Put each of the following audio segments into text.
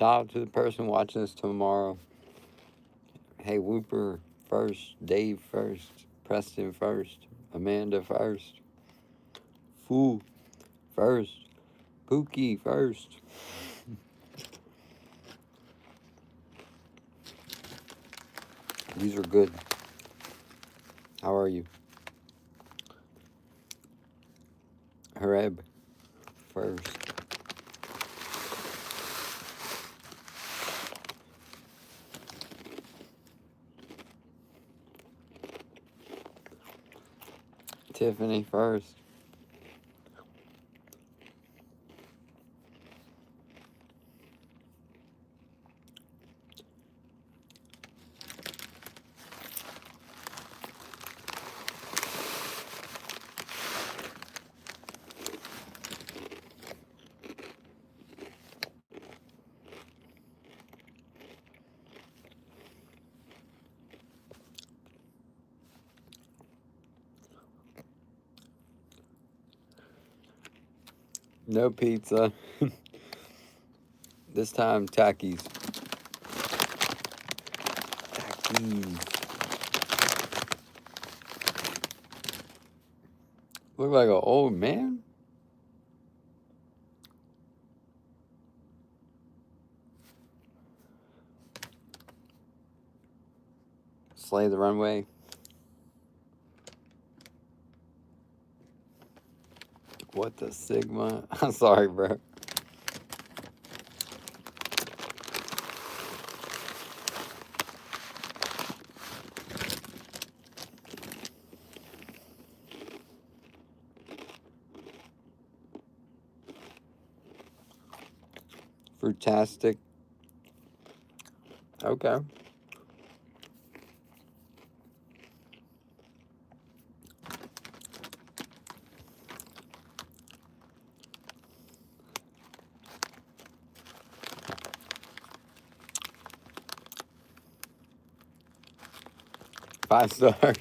Shout out to the person watching this tomorrow. Hey, Whooper first, Dave first, Preston first, Amanda first, Fool first, Pookie first. These are good. How are you? Hareb first. Tiffany first. No pizza. This time, Takis. Takis. Look like an old man. Slay the runway. What the Sigma? I'm sorry, bro. Fruitastic. Okay. Five stars.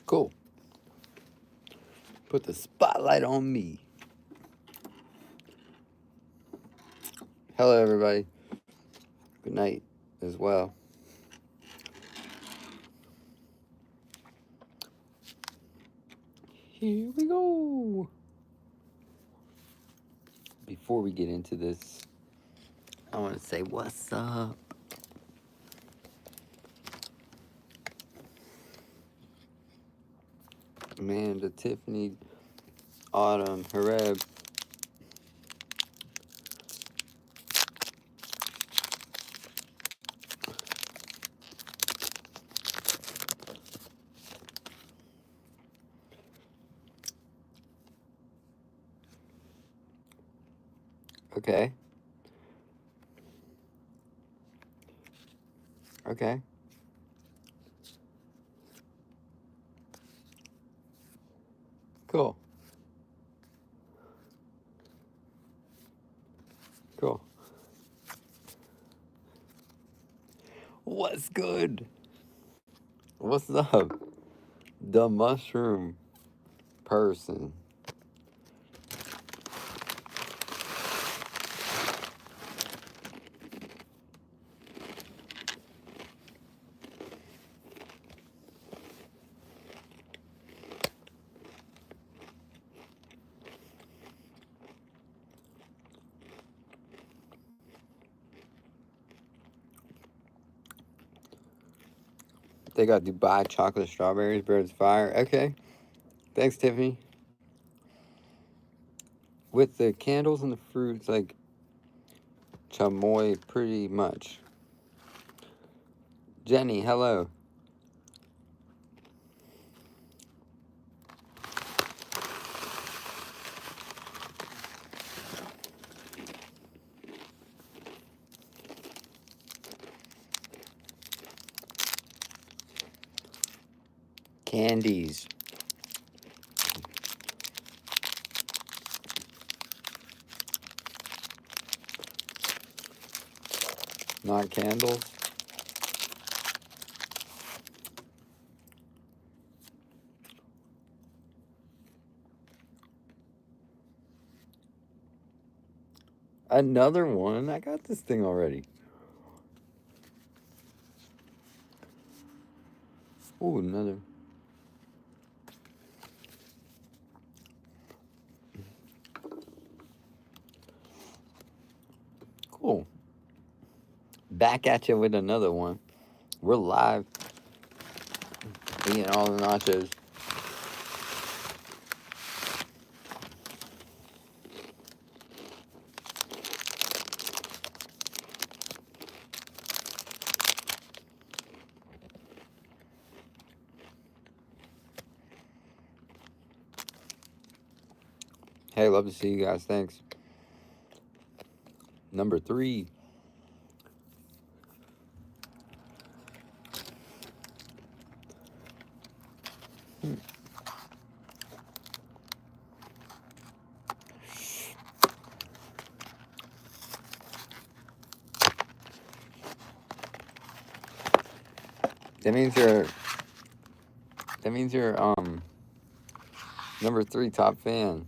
Cool. Put the spotlight on me. Hello, everybody. Good night as well. Here we go. Before we get into this, I want to say what's up. Amanda, Tiffany, Autumn, Hareb. Okay. Okay. Cool. Cool. What's good? What's up? The mushroom person. They got Dubai chocolate strawberries, birds fire. Okay. Thanks, Tiffany. With the candles and the fruits, like chamoy, pretty much. Jenny, hello. Candies. Not candles. Another one. I got this thing already. Oh, another. Cool. Back at you with another one. We're live. Eating all the nachos. Hey, love to see you guys. Thanks. Number 3. That means you're number 3 top fan.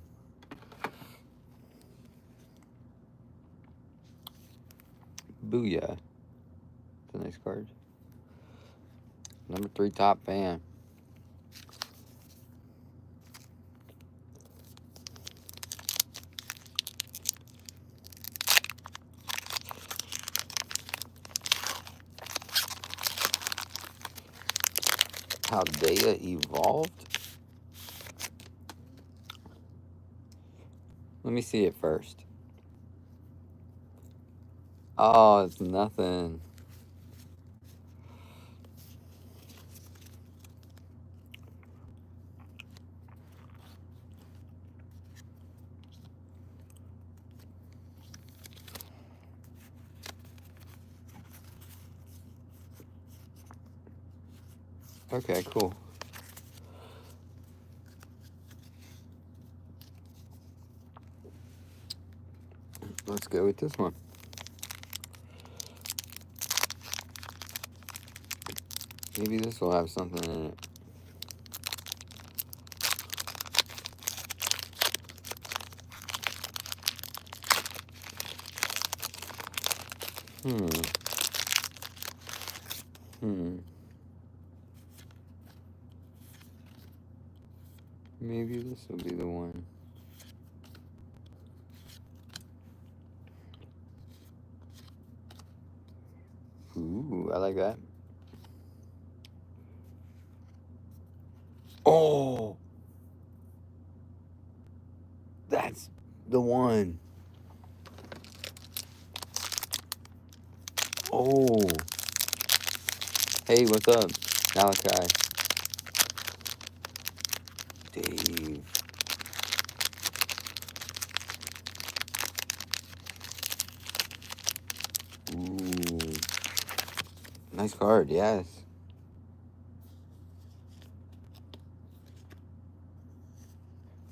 Booyah. That's a nice card. Number 3 top fan. How data evolved? Let me see it first. Oh, it's nothing. Okay, cool. Let's go with this one. Maybe this will have something in it. Maybe this will be the one. Ooh, I like that. Oh! That's the one. Oh. Hey, what's up? Malachi. Dave. Ooh. Nice card, yes.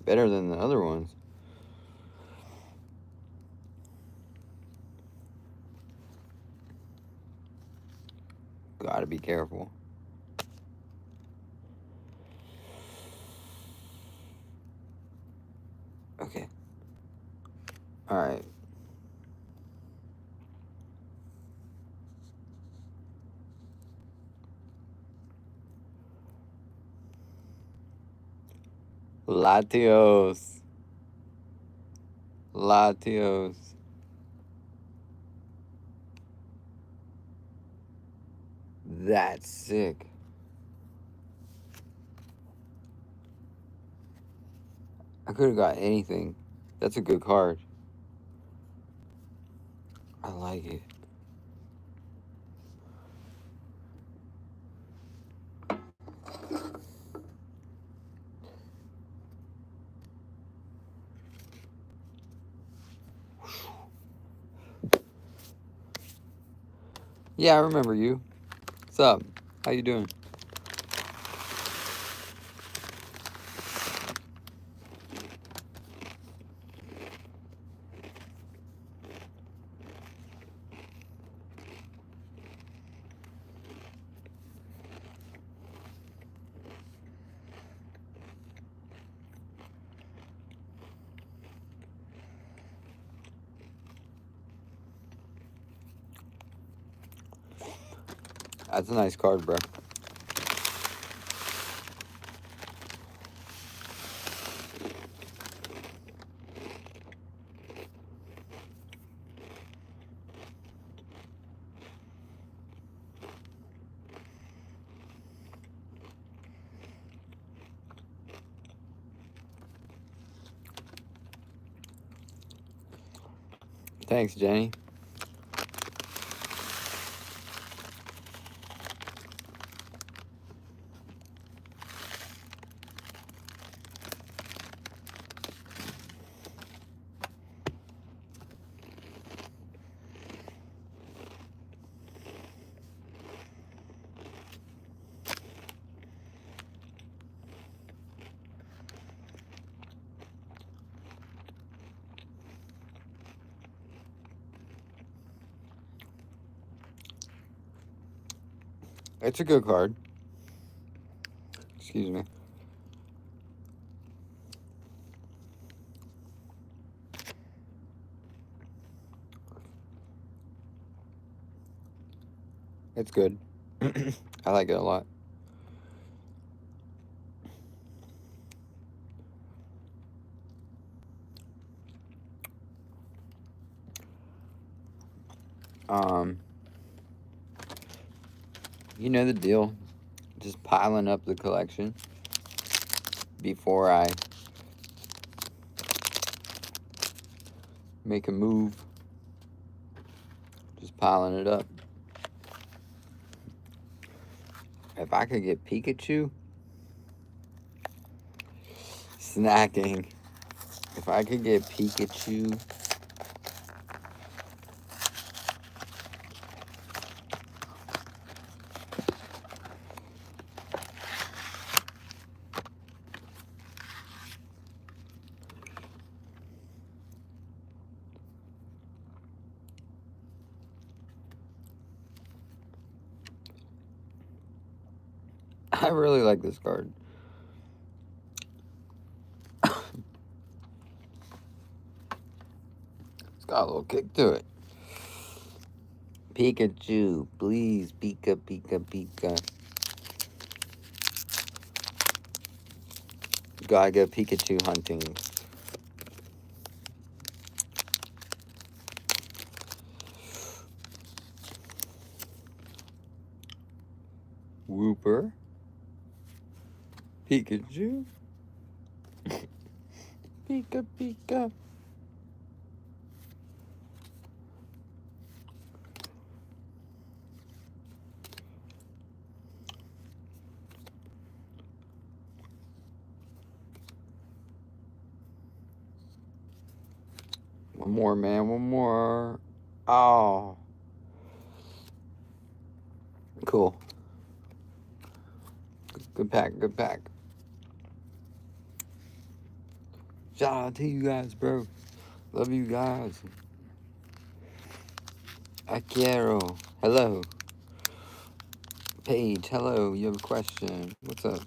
Better than the other ones. Gotta be careful. Okay. Alright. Latios. Latios. That's sick. I could have got anything. That's a good card. I like it. Yeah, I remember you. What's up? How you doing? That's a nice card, bro. Thanks, Jenny. It's a good card. Excuse me. It's good. I like it a lot. You know the deal. Just piling up the collection before I make a move. Just piling it up. If I could get Pikachu, snacking. If I could get Pikachu, I really like this card. It's got a little kick to it. Pikachu, please, Pika, Pika, Pika. Gotta go Pikachu hunting. Wooper. Pikachu. Pika, Pika. One more, man. One more. Oh. Cool. Good pack. Good pack. Shout out to you guys, bro. Love you guys. Akiro. Hello. Paige. Hello. You have a question. What's up?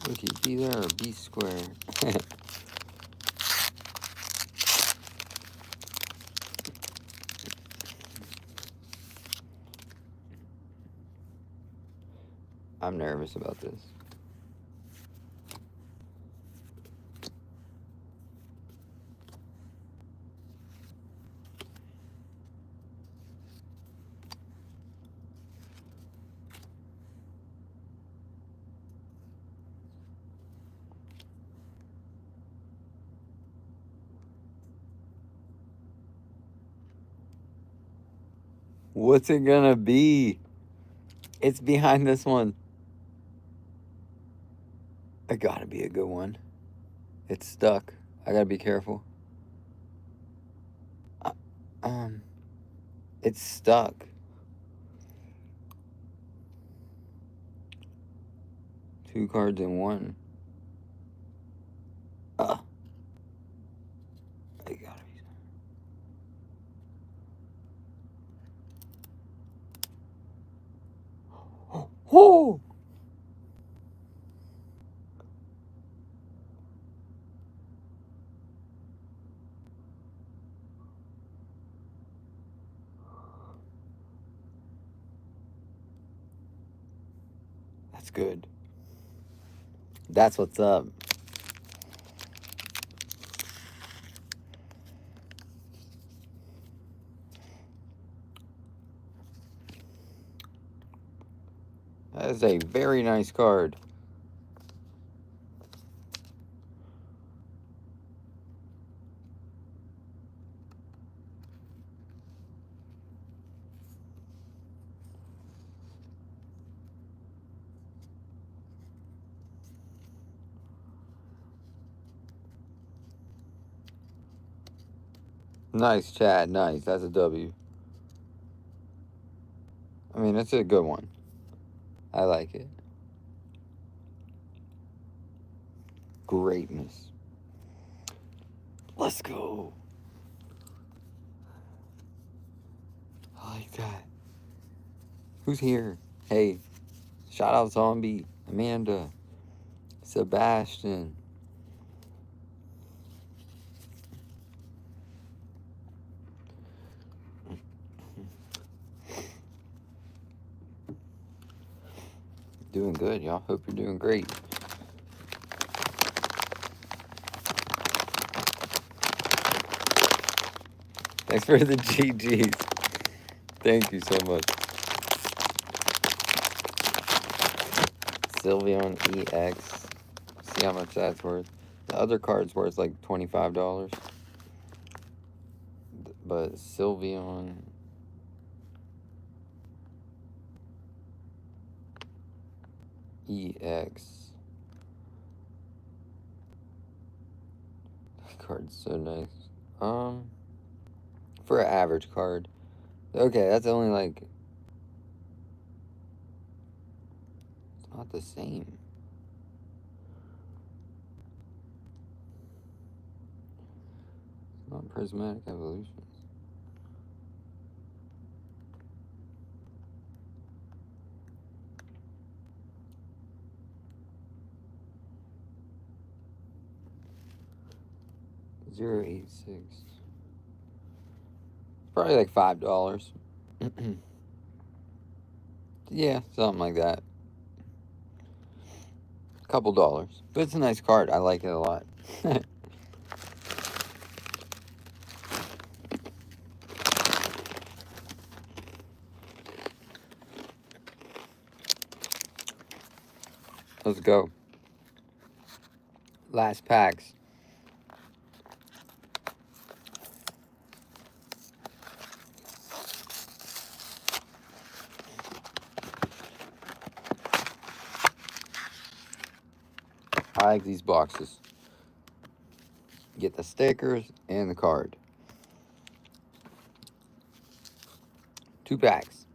Wiki, be there or be square? I'm nervous about this. What's it gonna be? It's behind this one. It gotta be a good one. It's stuck. I gotta be careful. It's stuck. Two cards in one. It gotta be. Oh! That's good. That's what's up. That is a very nice card. Nice, Chad. Nice. That's a W. I mean, it's a good one. I like it. Greatness. Let's go. I like that. Who's here? Hey, shout out Zombie, Amanda, Sebastian. Doing good, y'all. Hope you're doing great. Thanks for the GGs. Thank you so much. Sylveon EX. See how much that's worth. The other card's worth like $25. But Sylveon EX. That card's so nice. For an average card. Okay, that's only like... It's not the same. It's not Prismatic Evolutions. $0.86. Probably like $5. Yeah, something like that. A couple dollars. But it's a nice card. I like it a lot. Let's go. Last packs. I like these boxes. Get the stickers and the card. 2 packs.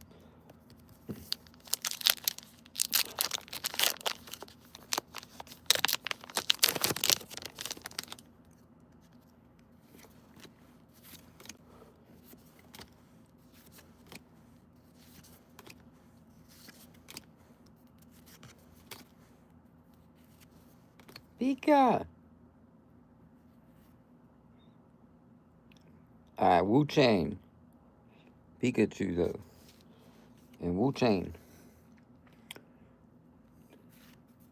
Pika. Alright, Wu Chain. Pikachu though. And Wu Chain.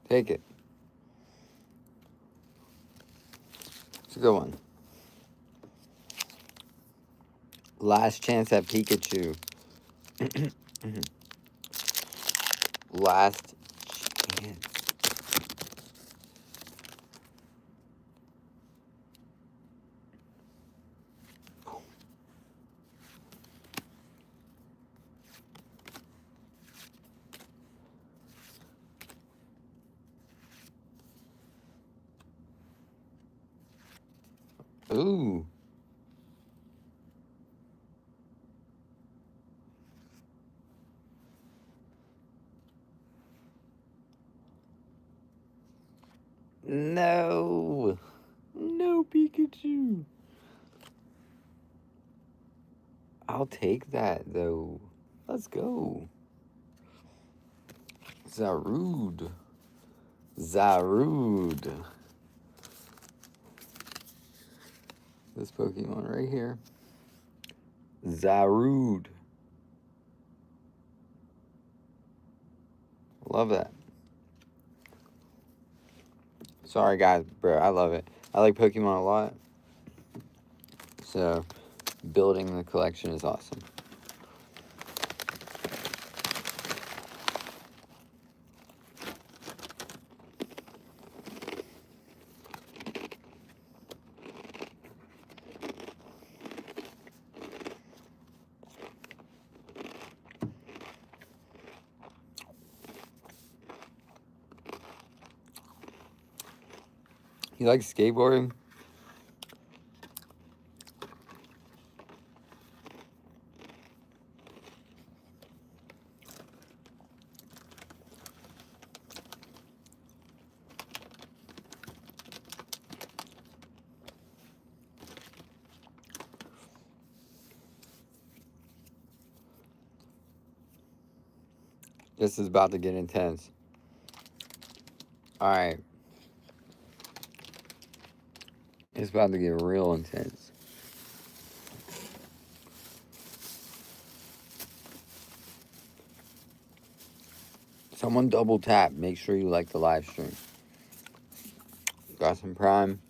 Take it. It's a good one. Last chance at Pikachu. Last chance. Ooh. No. No, Pikachu. I'll take that, though. Let's go. Zarude. Zarude. This Pokemon right here. Zarude. Love that. Sorry, guys, bro. I love it. I like Pokemon a lot. So, building the collection is awesome. You like skateboarding? This is about to get intense. Alright. It's about to get real intense. Someone double tap. Make sure you like the live stream. Got some Prime.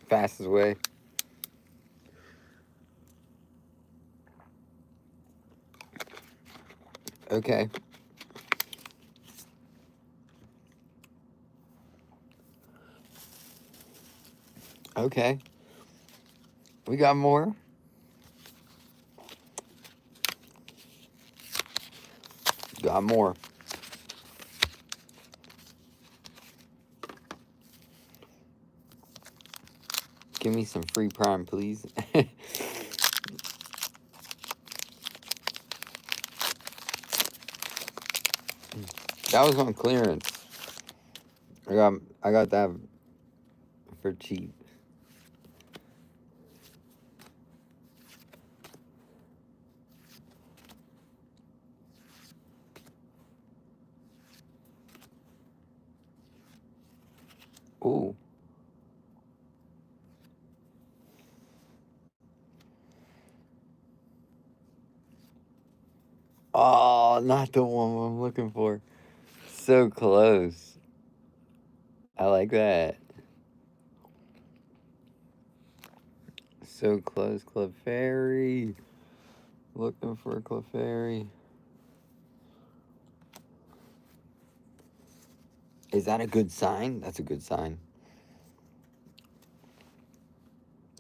Fastest way. Okay. Okay. We got more. Got more. Give me some free Prime, please. That was on clearance. I got that for cheap. Ooh. Oh, not the one I'm looking for. So close. I like that. So close, Clefairy. Looking for a Clefairy. Is that a good sign? That's a good sign.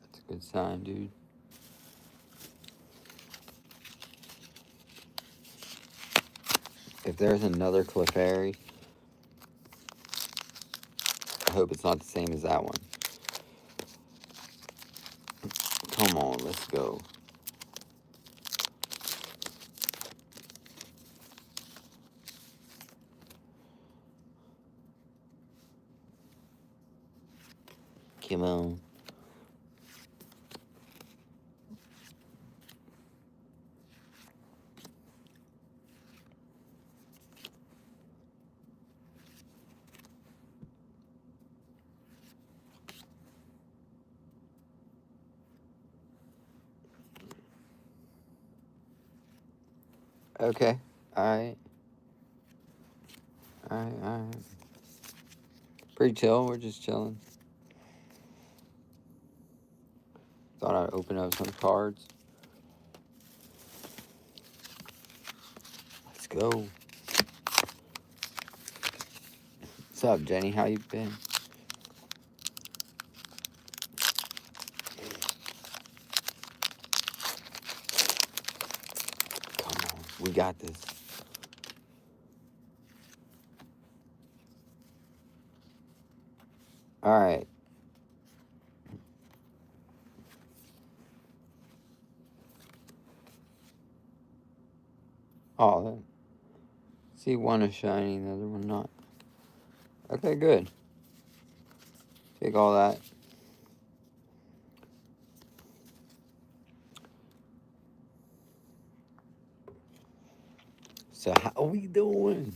That's a good sign, dude. If there's another Clefairy, I hope it's not the same as that one. Come on, let's go. Come on. Okay. Alright. Alright. Pretty chill. We're just chilling. Thought I'd open up some cards. Let's go. What's up, Jenny? How you been? Come on. We got this. Alright. Oh, see, one is shiny, the other one not. Okay, good. Take all that. So how we doing?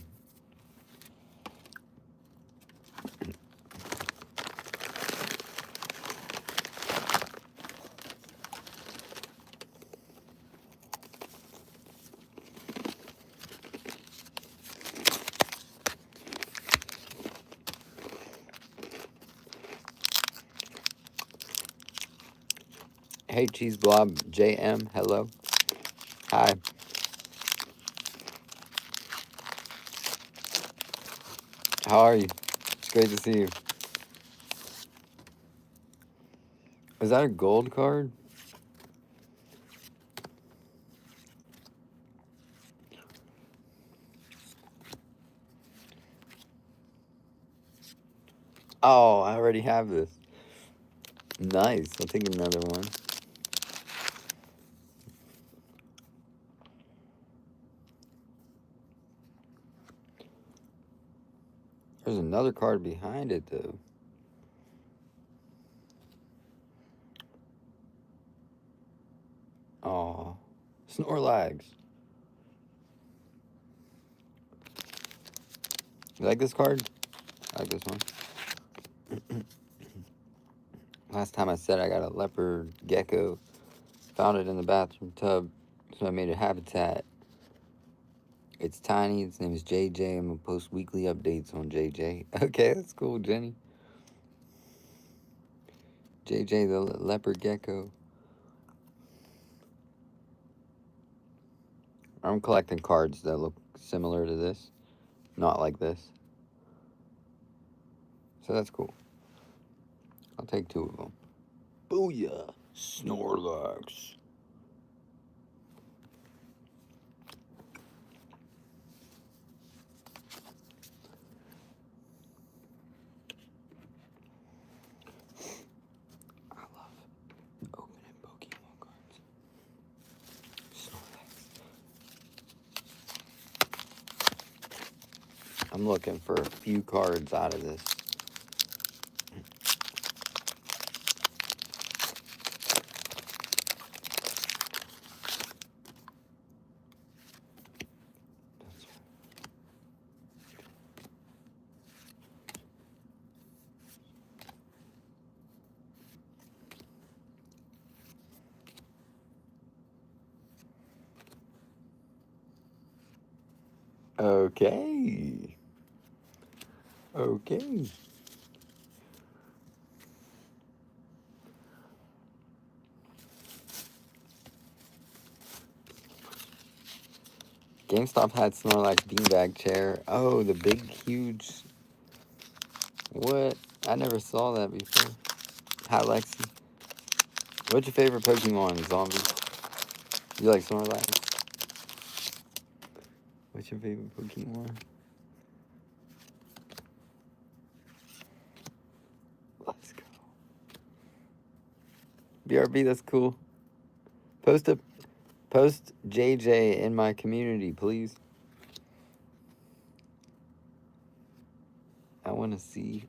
Hey, Cheese Blob JM, hello. Hi. How are you? It's great to see you. Is that a gold card? Oh, I already have this. Nice. I'll take another one. There's another card behind it, though. Oh, Snorlax. You like this card? I like this one. Last time I said I got a leopard gecko. Found it in the bathroom tub, so I made a habitat. It's tiny. Its name is JJ. I'm going to post weekly updates on JJ. Okay, that's cool, Jenny. JJ the leopard gecko. I'm collecting cards that look similar to this. Not like this. So that's cool. I'll take 2 of them. Booyah! Snorlax. I love opening Pokemon cards. Snorlax. I'm looking for a few cards out of this. Okay. Okay. GameStop had Snorlax beanbag chair. Oh, the big, huge. What? I never saw that before. Hi, Lexi. What's your favorite Pokemon, Zombie? You like Snorlax? What's your favorite Pokemon? Let's go. BRB, that's cool. Post JJ in my community, please. I want to see.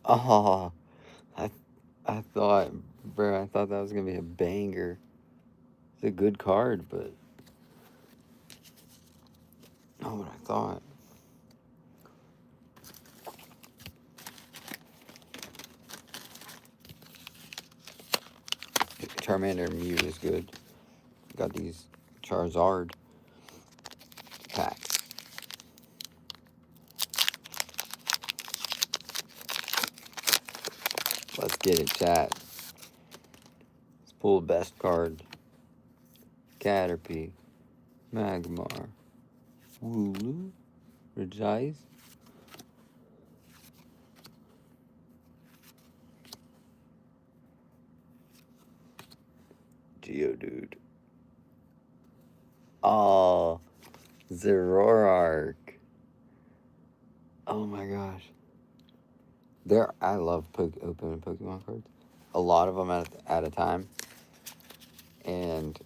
Oh, I thought, bro, I thought that was gonna be a banger. It's a good card, but not what I thought. Charmander Mew is good. Got these Charizard packs. Let's get it, chat. Let's pull the best card. Caterpie, Magmar, Wooloo, Regice. Geodude. Oh, Zoroark. Oh my gosh. I love opening Pokemon cards. A lot of them at a time. And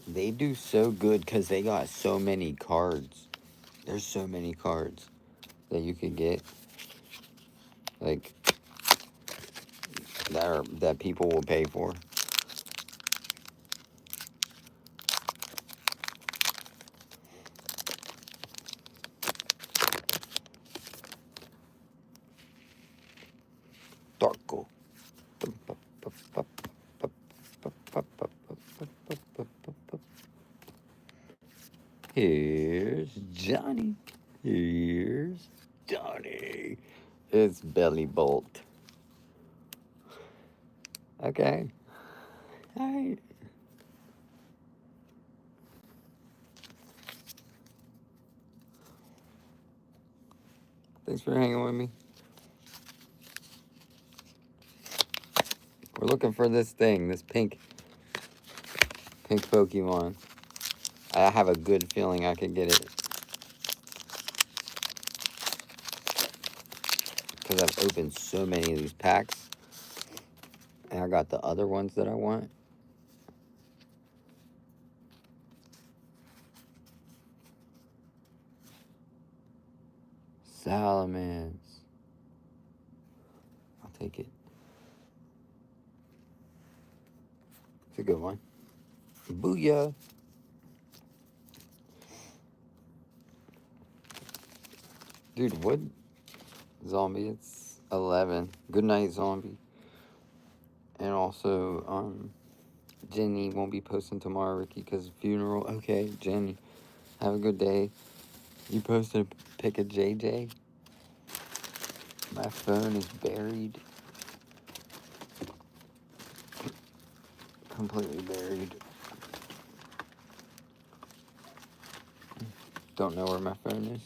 they do so good because they got so many cards. There's so many cards that you could get. Like, that people will pay for. Darko. Here's Johnny. Here's Johnny. It's Belly Bolt. Okay. Alright. Thanks for hanging with me. We're looking for this thing, this pink Pokemon. I have a good feeling I could get it. Because I've opened so many of these packs. And I got the other ones that I want. Salamence. I'll take it. It's a good one. Booyah. Dude, what? Zombie, it's 11. Good night, zombie. And also, Jenny won't be posting tomorrow, Ricky, because funeral. Okay, Jenny, have a good day. You posted a pic of JJ? My phone is buried. Completely buried. Don't know where my phone is.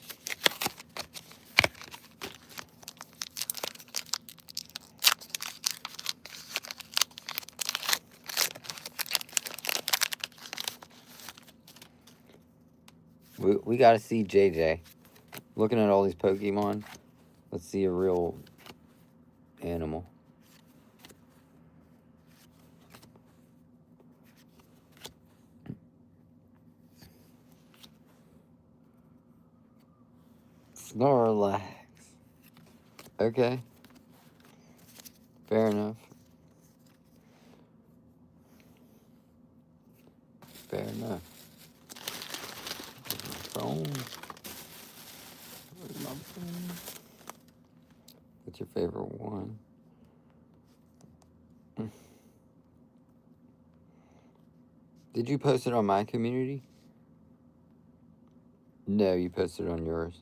We gotta see JJ. Looking at all these Pokemon, let's see a real animal. Snorlax. Okay. Fair enough. Fair enough. Phone. Where's my phone? What's your favorite one? Did you post it on my community? No, you posted it on yours.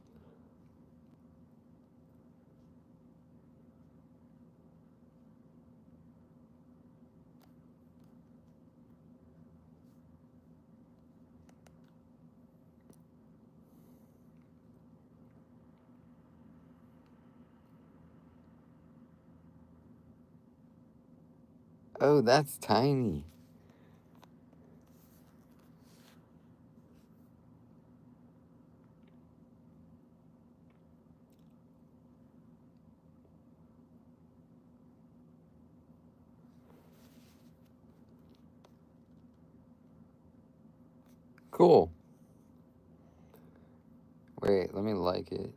Oh, that's tiny. Cool. Wait, let me like it.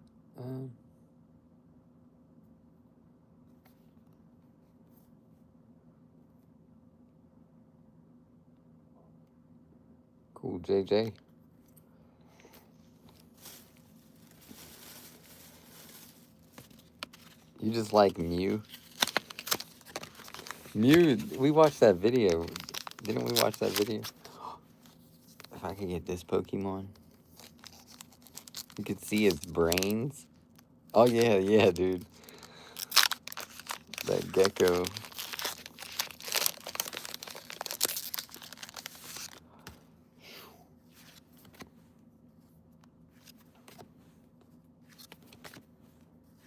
Cool, JJ. You just like Mew? Mew, we watched that video. Didn't we watch that video? If I could get this Pokemon. You could see its brains. Oh, yeah, dude. That gecko.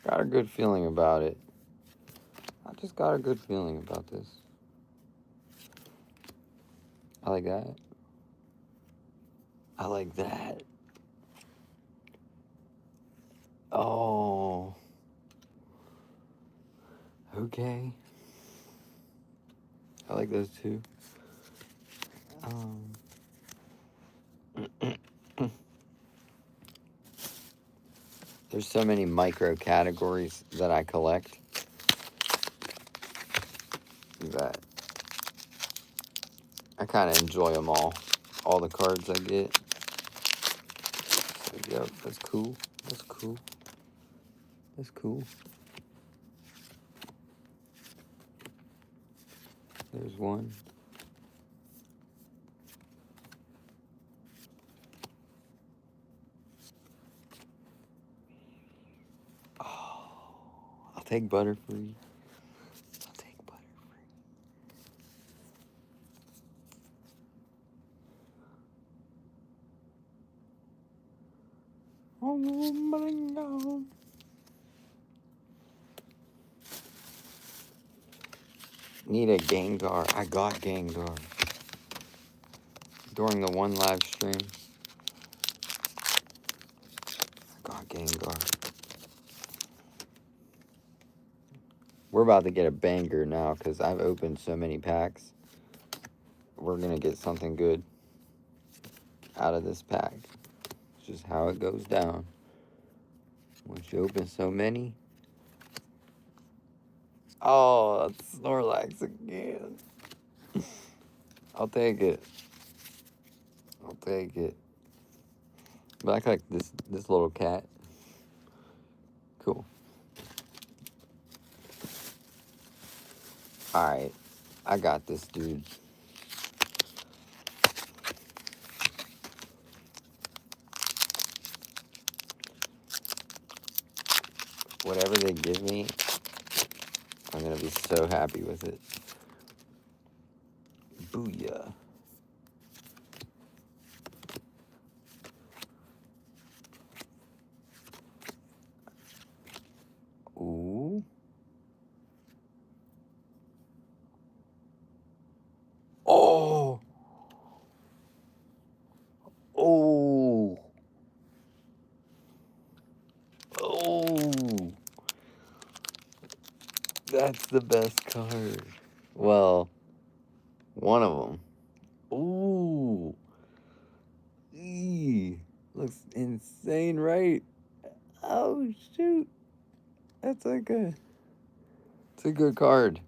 Got a good feeling about it. I just got a good feeling about this. I like that. I like that. Oh. Okay. I like those too. There's so many micro categories that I collect that I kind of enjoy them all the cards I get. So, yep, that's cool. That's cool. That's cool. There's one. I'll take Butterfree. I'll take Butterfree. Oh my God. Need a Gengar. I got Gengar during the one live stream. I got Gengar. We're about to get a banger now because I've opened so many packs. We're going to get something good out of this pack. It's just how it goes down. Once you open so many. Oh, that's Snorlax again. I'll take it. I'll take it. But I like this little cat. Cool. Alright. I got this, dude. Whatever they give me, I'm going to be so happy with it. Booyah. Ooh. Oh. Oh. Oh. That's the best card. Well, one of them. Ooh. Eee. Looks insane, right? Oh, shoot. That's a good... It's a good card.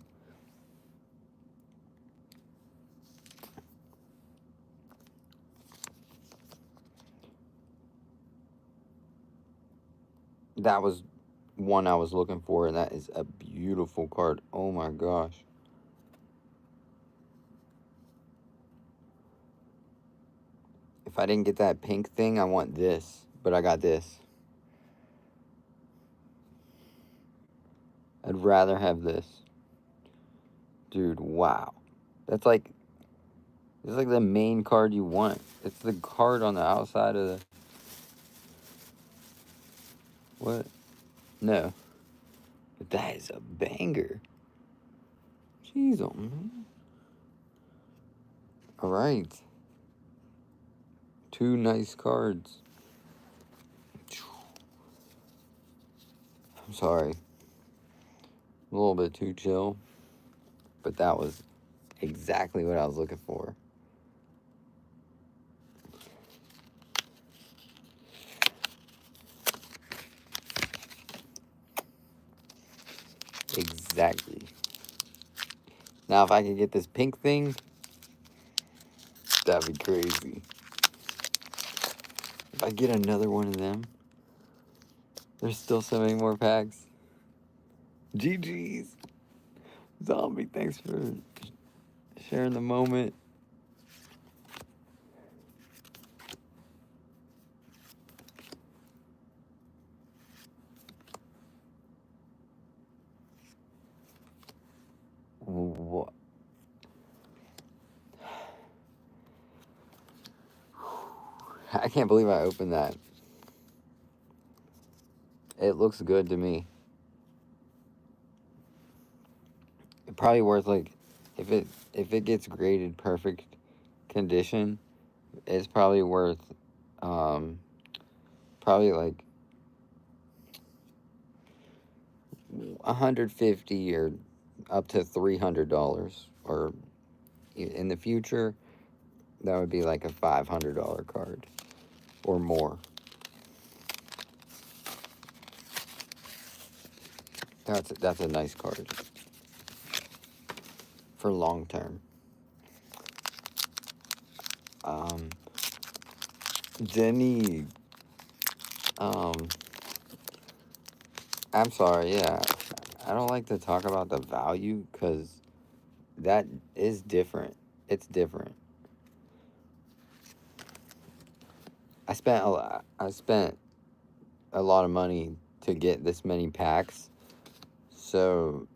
That was one I was looking for, and that is a beautiful card. Oh my gosh. If I didn't get that pink thing, I want this. But I got this. I'd rather have this. Dude, wow. That's like... It's like the main card you want. It's the card on the outside of the... What? No. But that is a banger. Jeez, oh man. Alright. 2 nice cards. I'm sorry. A little bit too chill. But that was exactly what I was looking for. Exactly. Now, if I could get this pink thing, that'd be crazy. If I get another one of them, there's still so many more packs. GG's. Zombie, thanks for sharing the moment. What? I can't believe I opened that. It looks good to me. It probably worth like, if it gets graded perfect condition, it's probably worth probably like $150 or up to $300, or in the future that would be like a $500 card or more. That's a nice card for long term. Denny, I'm sorry, yeah, I don't like to talk about the value because that is different. It's different. I spent a lot of money to get this many packs, So,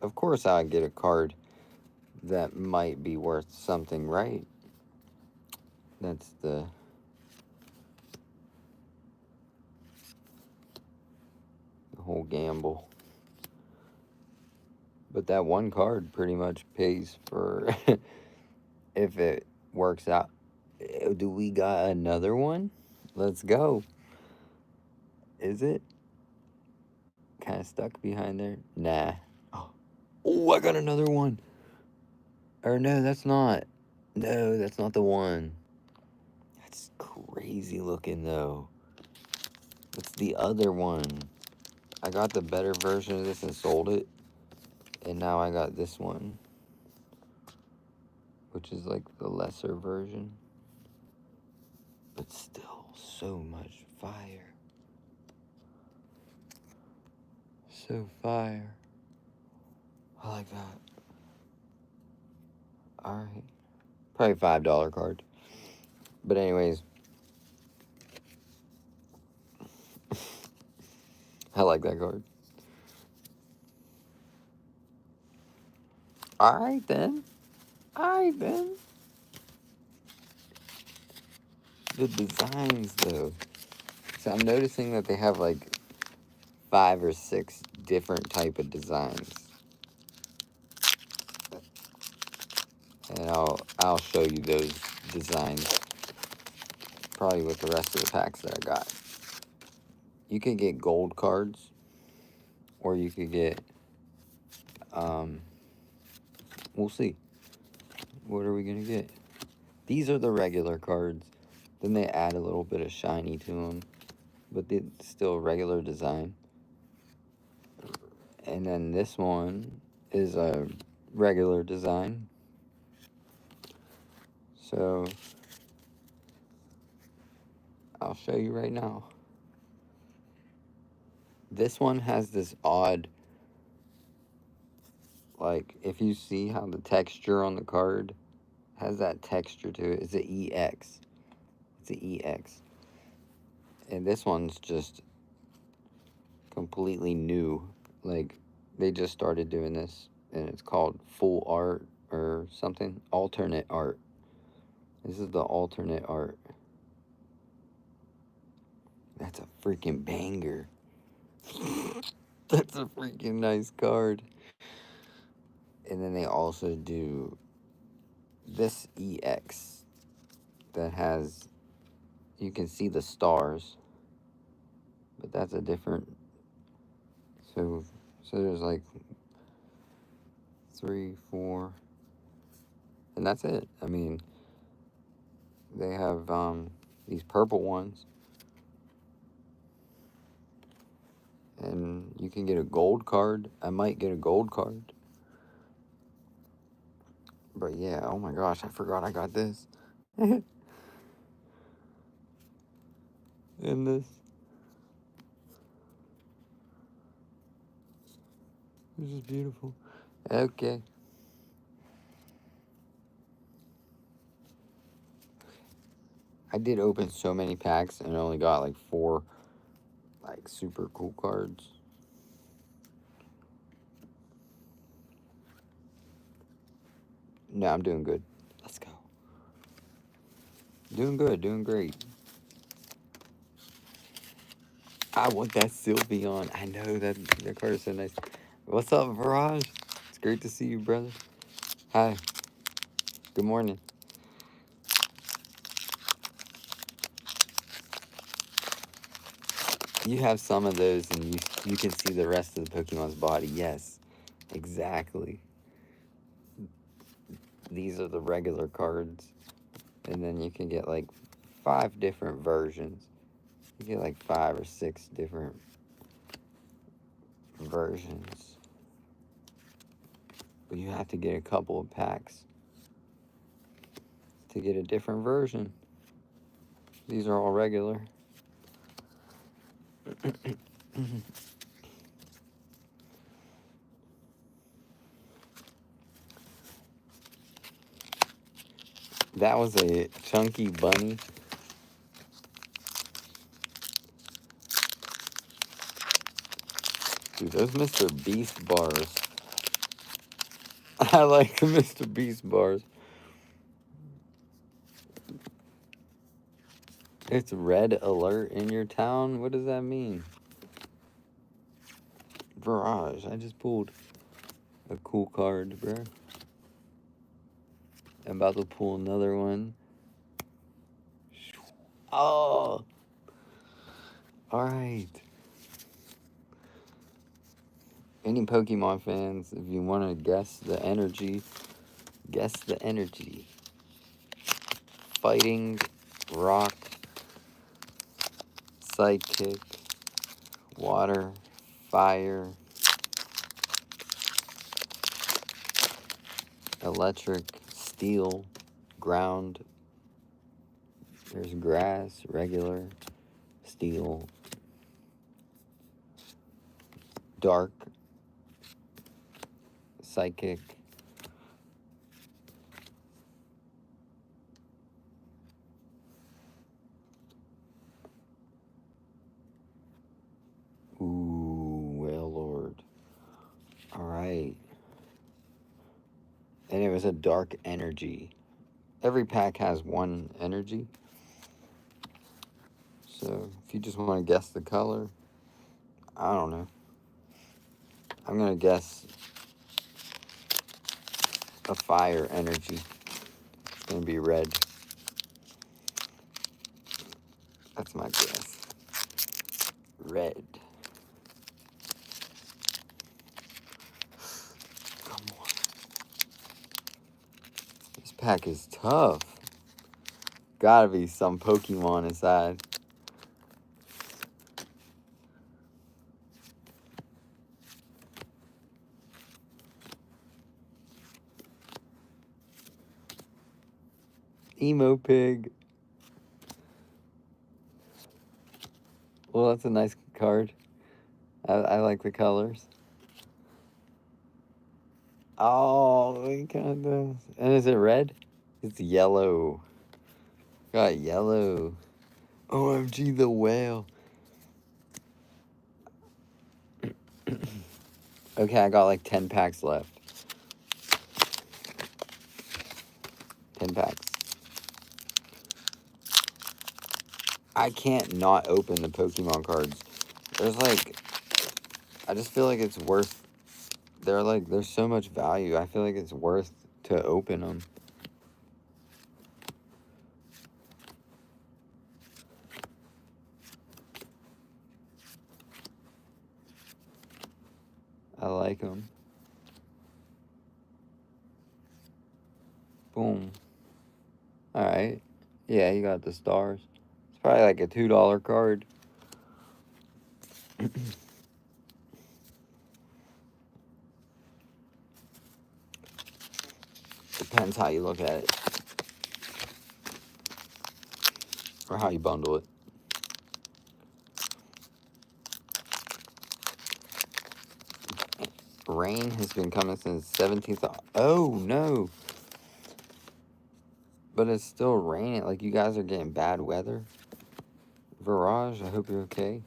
of course, I get a card that might be worth something, right? That's the whole gamble. But that one card pretty much pays for if it works out. Do we got another one? Let's go. Is it? Kind of stuck behind there? Nah. Oh, I got another one. Or no, that's not. No, that's not the one. That's crazy looking though. It's the other one. I got the better version of this and sold it. And now I got this one, which is like the lesser version. But still, so much fire. So fire. I like that. Alright. Probably $5 card. But anyways. I like that card. Alright then. Alright then. The designs though. So I'm noticing that they have like 5 or 6 different type of designs. And I'll show you those designs probably with the rest of the packs that I got. You could get gold cards, or you could get we'll see. What are we gonna get? These are the regular cards. Then they add a little bit of shiny to them, but it's still a regular design. And then this one is a regular design. So I'll show you right now. This one has this odd, like, if you see how the texture on the card has that texture to it, it's an EX. It's an EX. And this one's just completely new. Like, they just started doing this, and it's called full art or something. Alternate art. This is the alternate art. That's a freaking banger. That's a freaking nice card. And then they also do this EX that has, you can see the stars, but that's a different, so there's like 3, 4, and that's it. I mean, they have these purple ones, and you can get a gold card. I might get a gold card. But yeah, oh my gosh, I forgot I got this. And this. This is beautiful. Okay. I did open so many packs and only got like 4 like super cool cards. No, I'm doing good. Let's go. Doing good, doing great. I want that Sylveon. I know that card is so nice. What's up, Viraj? It's great to see you, brother. Hi. Good morning. You have some of those, and you can see the rest of the Pokemon's body. Yes, exactly. These are the regular cards, and then you can get like 5 different versions. You get like 5 or 6 different versions, but you have to get a couple of packs to get a different version. These are all regular. That was a chunky bunny. Dude, those Mr. Beast bars. I like the Mr. Beast bars. It's red alert in your town? What does that mean? Virage. I just pulled a cool card, bro. I'm about to pull another one. Oh! Alright. Any Pokemon fans, if you want to guess the energy, guess the energy. Fighting, rock, psychic, water, fire, electric, steel, ground. There's grass, regular, steel, dark, psychic, ooh, well, Lord. Alright. And it was a dark energy. Every pack has one energy. So, if you just want to guess the color, I don't know. I'm going to guess a fire energy. It's going to be red. That's my guess. Red. Come on. This pack is tough. Gotta be some Pokemon inside. Emo Pig. Well, that's a nice card. I like the colors. Oh, it kind of. And is it red? It's yellow. Got yellow. OMG, the whale. Okay, I got like 10 packs left. 10 packs. I can't not open the Pokemon cards. There's like, I just feel like it's worth, there's so much value. I feel like it's worth to open them. I like them. Boom. Alright. Yeah, you got the stars. It's probably like a $2 card. Depends how you look at it. Or how you bundle it. Rain has been coming since 17th. Oh, no. But it's still raining. Like, you guys are getting bad weather. Virage, I hope you're okay.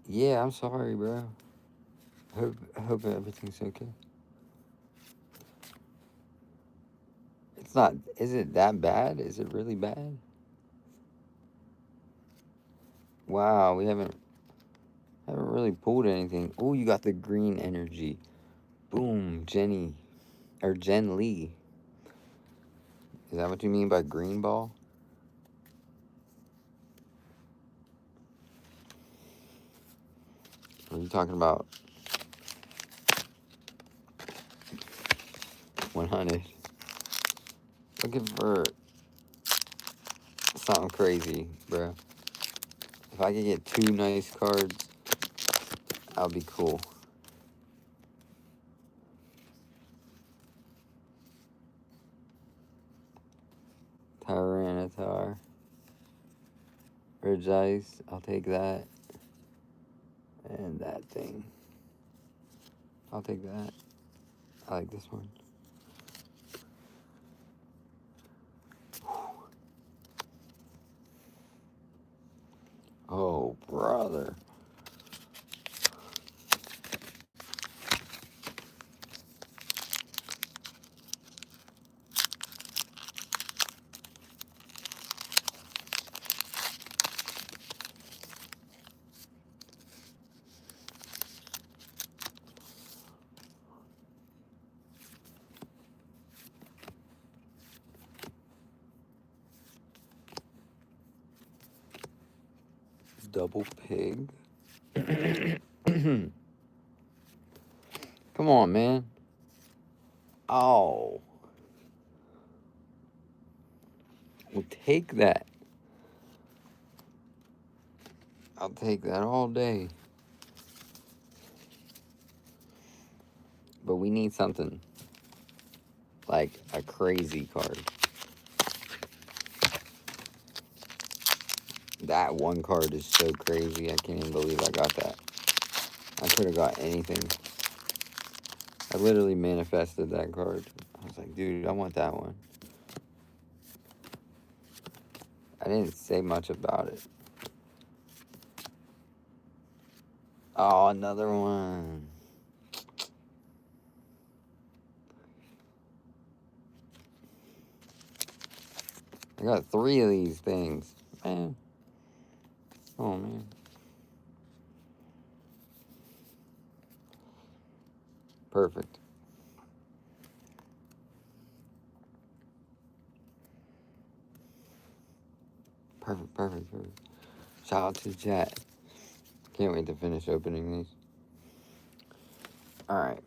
Yeah, I'm sorry, bro. I hope everything's okay. It's not... Is it that bad? Is it really bad? Wow, we haven't really pulled anything. Oh, you got the green energy. Boom, Jenny. Or Jen Lee. Is that what you mean by green ball? Are you talking about 100? Looking for something crazy, bro. If I could get 2 nice cards, that would be cool. Tyranitar. Regice, I'll take that. And that thing. I'll take that. I like this one. another. Double pig. Come on, man. Oh. We'll take that. I'll take that all day. But we need something like a crazy card. That one card is so crazy. I can't even believe I got that. I could have got anything. I literally manifested that card. I was like, dude, I want that one. I didn't say much about it. Oh, another one. I got 3 of these things. Man. Oh, man. Perfect. Perfect. Shout out to the chat. Can't wait to finish opening these. Alright.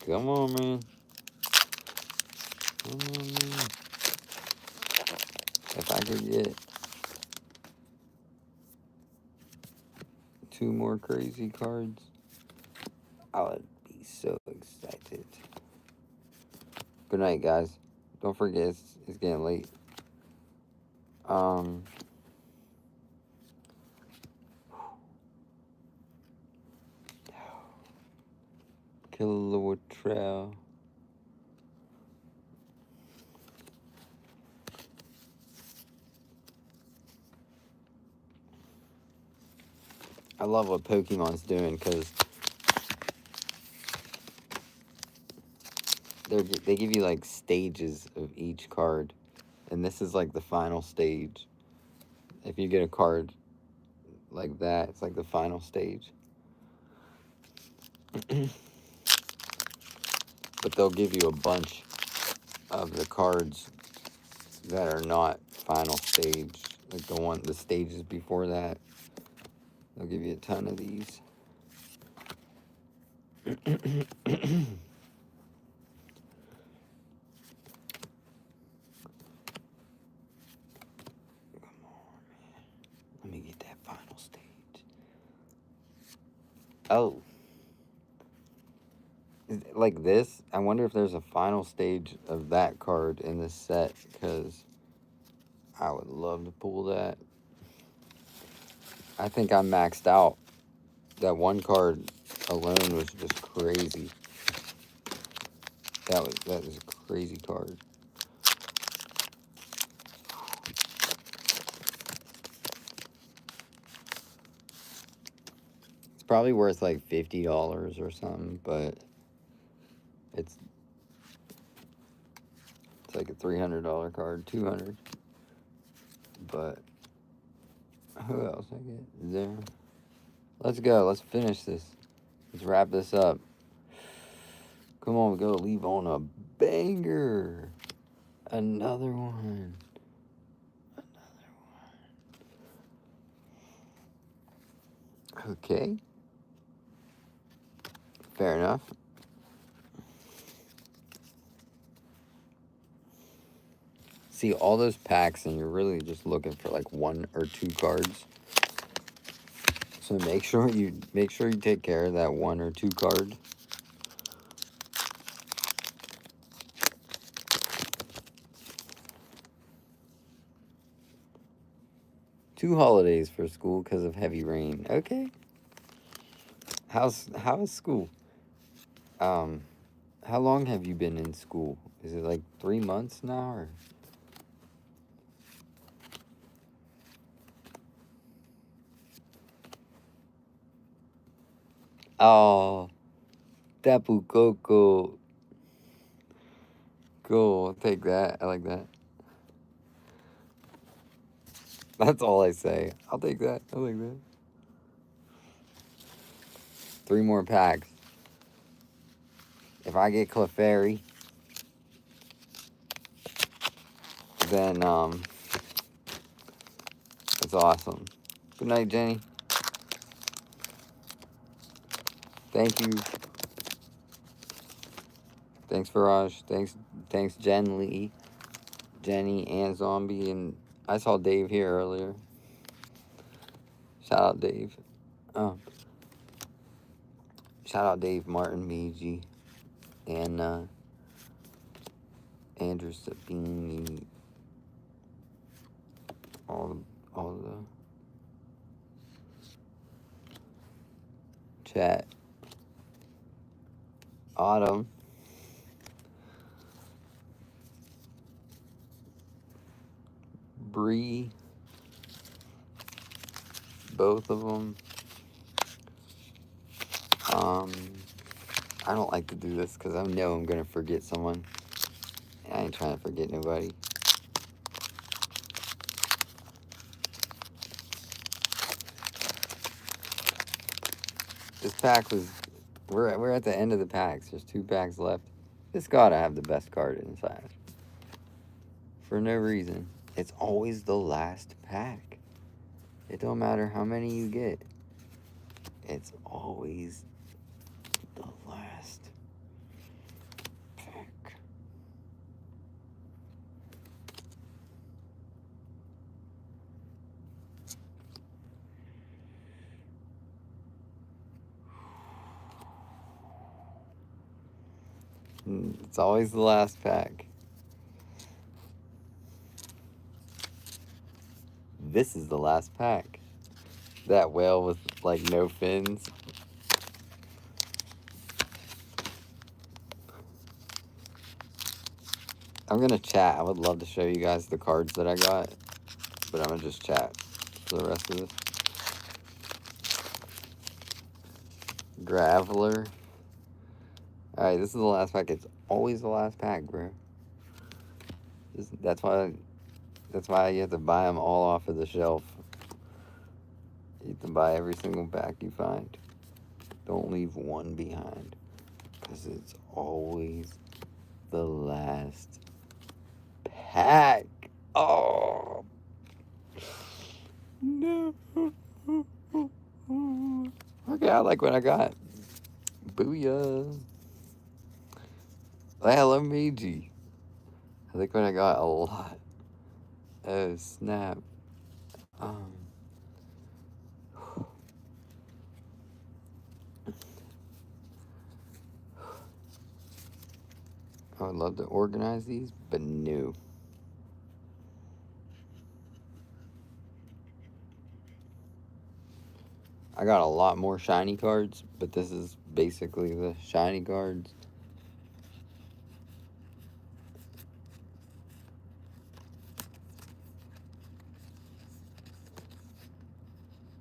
Come on, man. Come on, man. If I could get 2 more crazy cards, I would be so excited. Good night, guys. Don't forget, it's getting late. Kilowatt Trail. I love what Pokemon's doing because they give you like stages of each card, and this is like the final stage. If you get a card like that, it's like the final stage. But they'll give you a bunch of the cards that are not final stage, like the stages before that. They'll give you a ton of these. Let me get that final stage. Oh. Like this, I wonder if there's a final stage of that card in this set, because I would love to pull that. I think I maxed out. That one card alone was just crazy. That was a crazy card. It's probably worth like $50 or something, but it's like a $300 card, $200. But who else I get? There. Let's go. Let's finish this. Let's wrap this up. Come on, we gotta leave on a banger. Another one. Okay. Fair enough. See all those packs, and you're really just looking for like 1 or 2 cards. So make sure you take care of that 1 or 2 card. Two holidays for school because of heavy rain. Okay. How is school? How long have you been in school? Is it like 3 months now, or? Oh, Tapu Koko. Cool. I'll take that. I like that. That's all I say. I'll take that. I like that. 3 more packs. If I get Clefairy, then it's awesome. Good night, Jenny. Thank you. Thanks, Faraj. Thanks, Jen Lee, Jenny, and Zombie, and I saw Dave here earlier. Shout out Dave. Shout out Dave, Martin, Meiji, and Andrew Sabini. All the chat. Autumn. Bree. Both of them. I don't like to do this because I know I'm going to forget someone. I ain't trying to forget nobody. This pack was... We're at the end of the packs. There's 2 packs left. This gotta have the best card inside. For no reason. It's always the last pack. It don't matter how many you get. It's always the last pack. It's always the last pack. This is the last pack. That whale with like no fins. I'm gonna chat. I would love to show you guys the cards that I got, but I'm gonna just chat for the rest of this. Graveler. Alright, this is the last pack. It's always the last pack, bro. That's why you have to buy them all off of the shelf. You have to buy every single pack you find. Don't leave one behind, because it's always the last pack. Oh no. Okay, I like what I got. Booyah. Hello, Meiji. I think when I got a lot. Oh, snap. I would love to organize these, but no. I got a lot more shiny cards, but this is basically the shiny cards.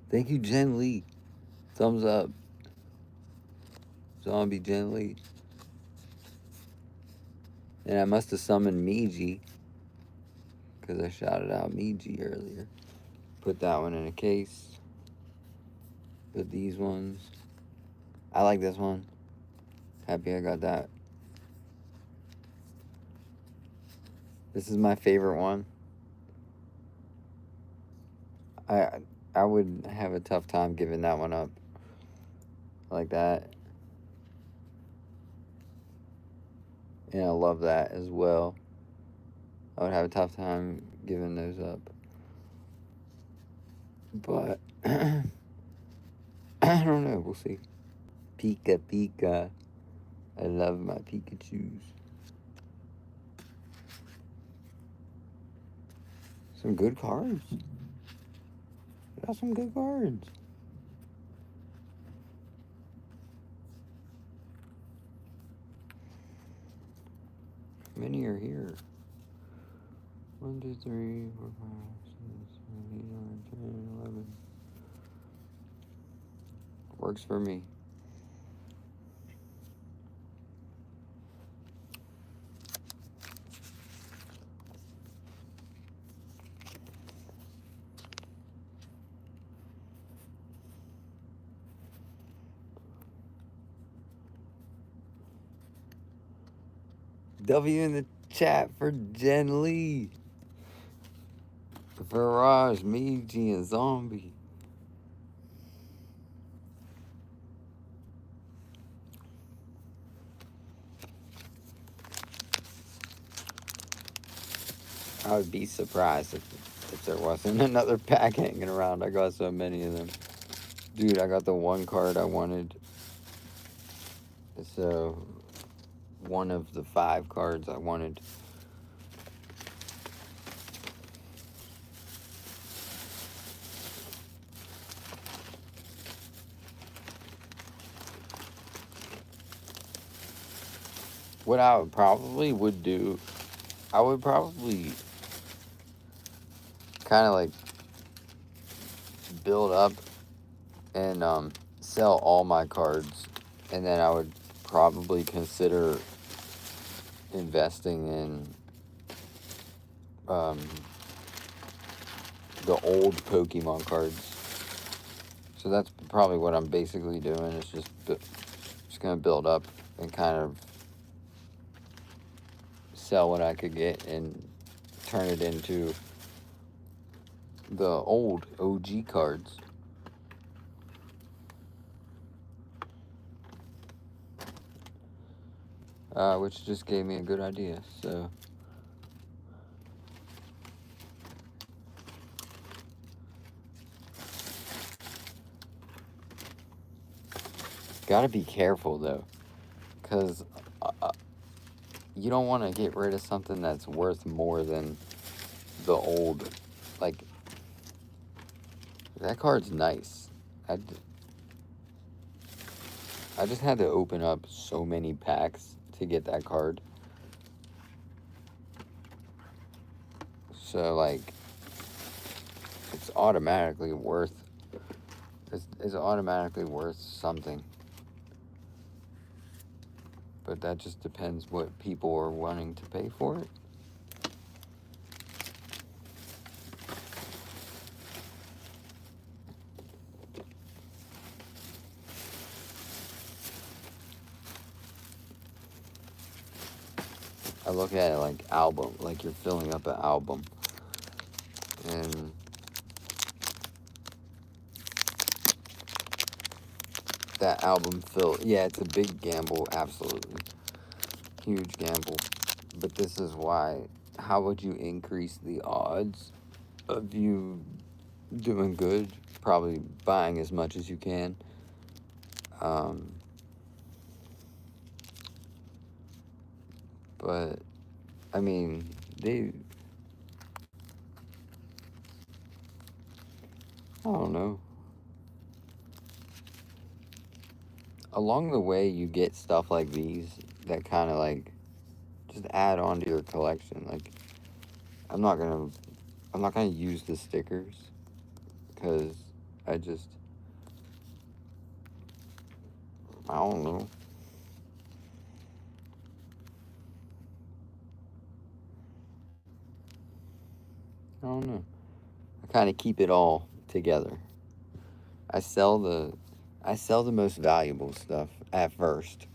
Thank you, Jen Lee. Thumbs up. Zombie Jen Lee. And I must have summoned Meiji, because I shouted out Meiji earlier. Put that one in a case. Put these ones. I like this one. Happy I got that. This is my favorite one. I would have a tough time giving that one up. Like that. And I love that as well. I would have a tough time giving those up. But I don't know. We'll see. Pika Pika. I love my Pikachus. Some good cards. Got some good cards. Many are here. 1, 2, 3, 4, 5, 6, 7, 8, 9, 10, 11. Works for me. W in the chat for Jen Lee. Virage, Meiji, and Zombie. I would be surprised if there wasn't another pack hanging around. I got so many of them. Dude, I got the one card I wanted. So, one of the 5 cards I wanted. What I probably would do, I would probably kind of like build up and sell all my cards, and then I would probably consider investing in the old Pokemon cards. So that's probably what I'm basically doing. Is just gonna build up and kind of sell what I could get and turn it into the old OG cards. Which just gave me a good idea, so. Gotta be careful though, because you don't want to get rid of something that's worth more than the old. Like, that card's nice. I just had to open up so many packs to get that card. So, like, it's automatically worth. It's automatically worth something. But that just depends what people are wanting to pay for it. I look at it like album, like you're filling up an album. And that album yeah, it's a big gamble, absolutely. Huge gamble. But this is why, how would you increase the odds of you doing good? Probably buying as much as you can. But, I mean, I don't know. Along the way, you get stuff like these that kind of like just add on to your collection. Like, I'm not gonna use the stickers because I don't know. I don't know. I kind of keep it all together. I sell the most valuable stuff at first,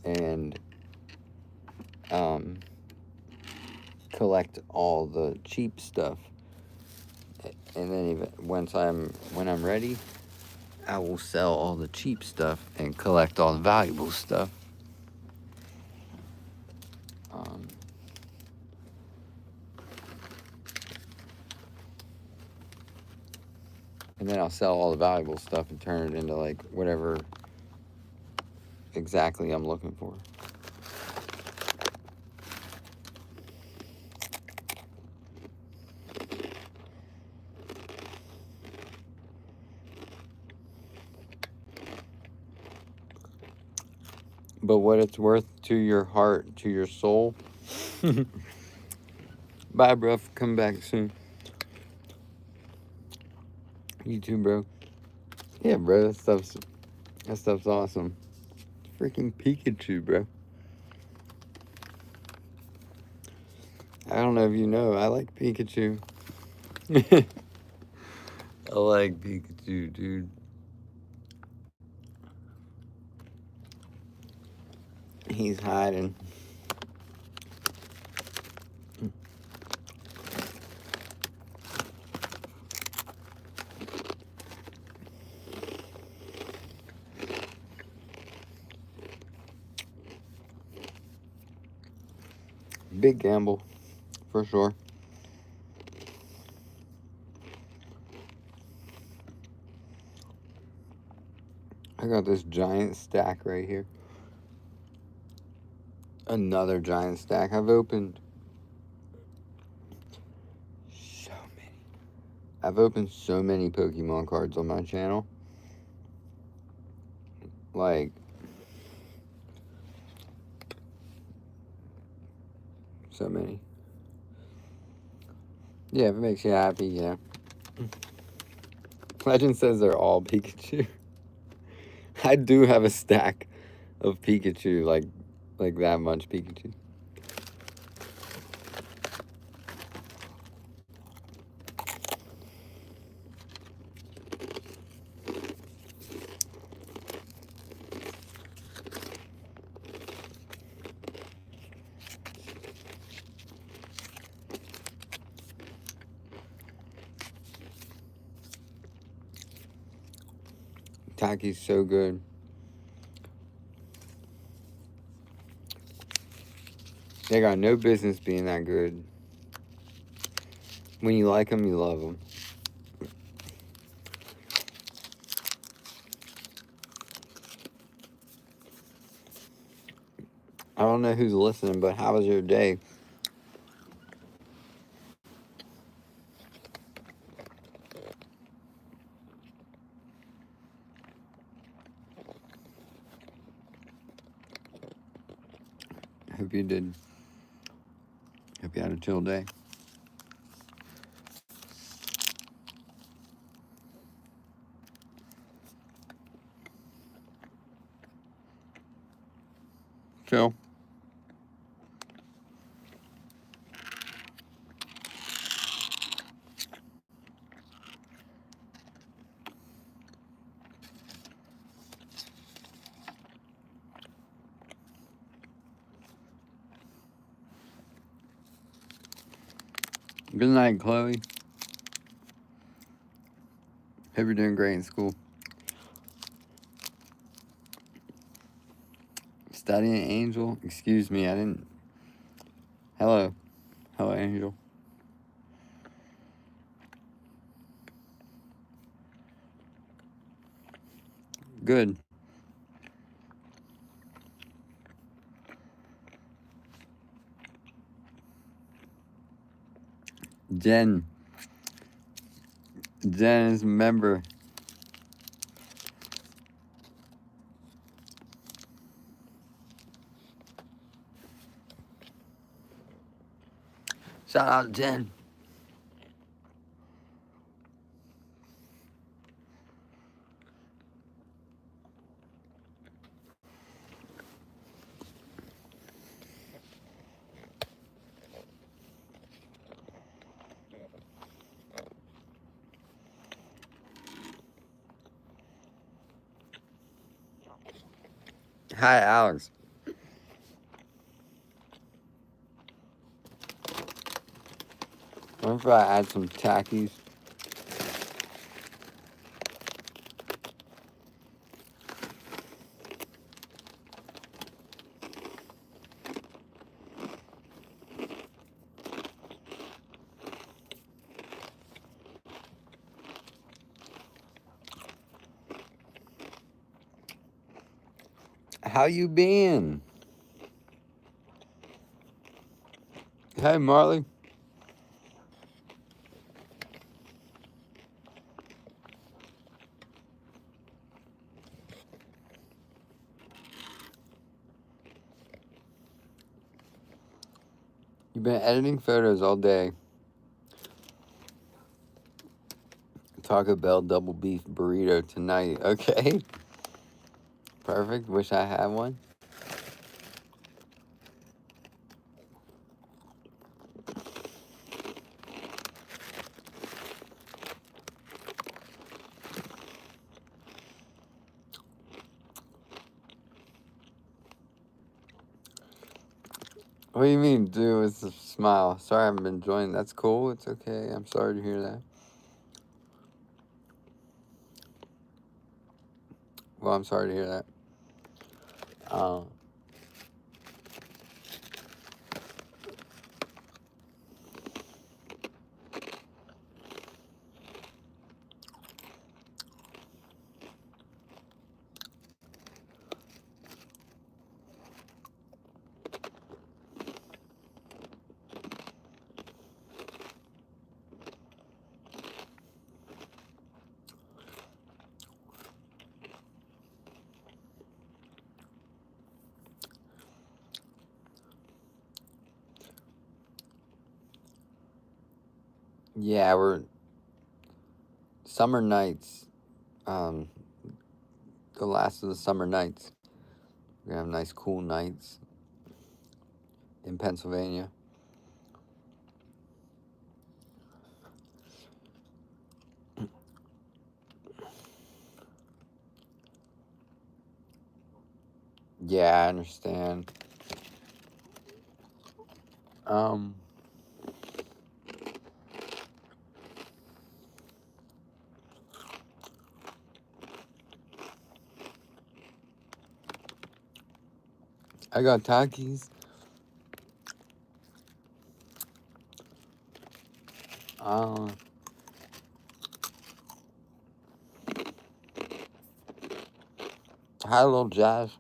and collect all the cheap stuff. And then when I'm ready, I will sell all the cheap stuff and collect all the valuable stuff. And then I'll sell all the valuable stuff and turn it into like whatever exactly I'm looking for. But what it's worth to your heart, to your soul. Bye, bro. Come back soon. You too, bro. Yeah, bro. That stuff's awesome. Freaking Pikachu, bro. I don't know if you know, I like Pikachu. I like Pikachu, dude. He's hiding. Big gamble, for sure. I got this giant stack right here. Another giant stack. I've opened so many. I've opened so many Pokemon cards on my channel. Like, so many. Yeah, if it makes you happy, yeah. Legend says they're all Pikachu. I do have a stack of Pikachu, like that much Pikachu. Taki's so good. They got no business being that good. When you like them, you love them. I don't know who's listening, but how was your day? Hope you did. Hope you had a chill day. Chill. Good night, Chloe. Hope you're doing great in school. Studying Angel? Excuse me, I didn't. Hello. Hello, Angel. Good. Jen. Jen is a member. Shout out to Jen. Hi, Alex. What if I add some Takis? How you been? Hey, Marley. You've been editing photos all day. Taco Bell double beef burrito tonight. Okay. Perfect. Wish I had one. What do you mean, do with a smile? Sorry I haven't been joining. That's cool. It's okay. I'm sorry to hear that. Well, I'm sorry to hear that. Yeah, we're summer nights. Um, the last of the summer nights. We're gonna have nice, cool nights in Pennsylvania. Yeah, I understand. Um, I got Takis. Uh, Hi, little Jazz.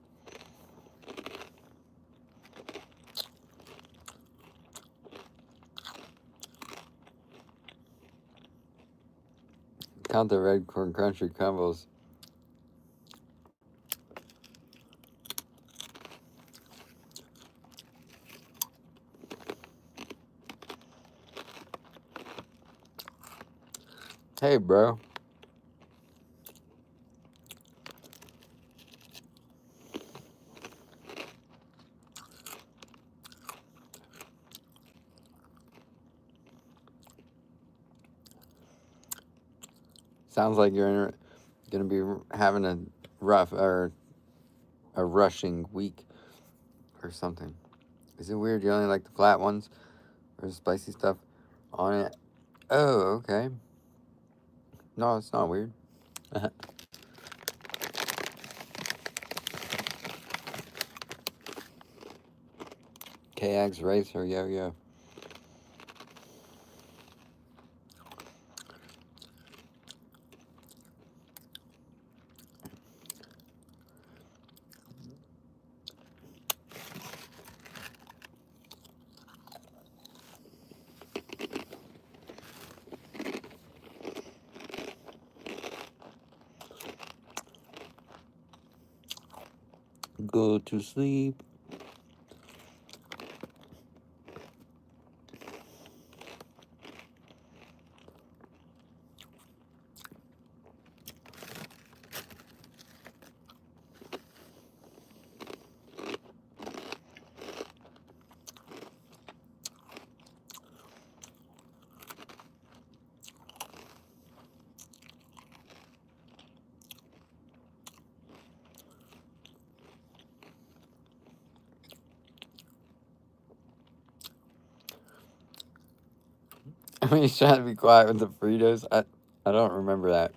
Count the red corn country combos. Hey, bro. Sounds like you're gonna be having a rough or a rushing week or something. Is it weird you only like the flat ones or the spicy stuff on it? Oh, okay. No, it's not weird. KX Racer, yo yo. Go to sleep. I mean, he's trying to be quiet with the Fritos. I don't remember that.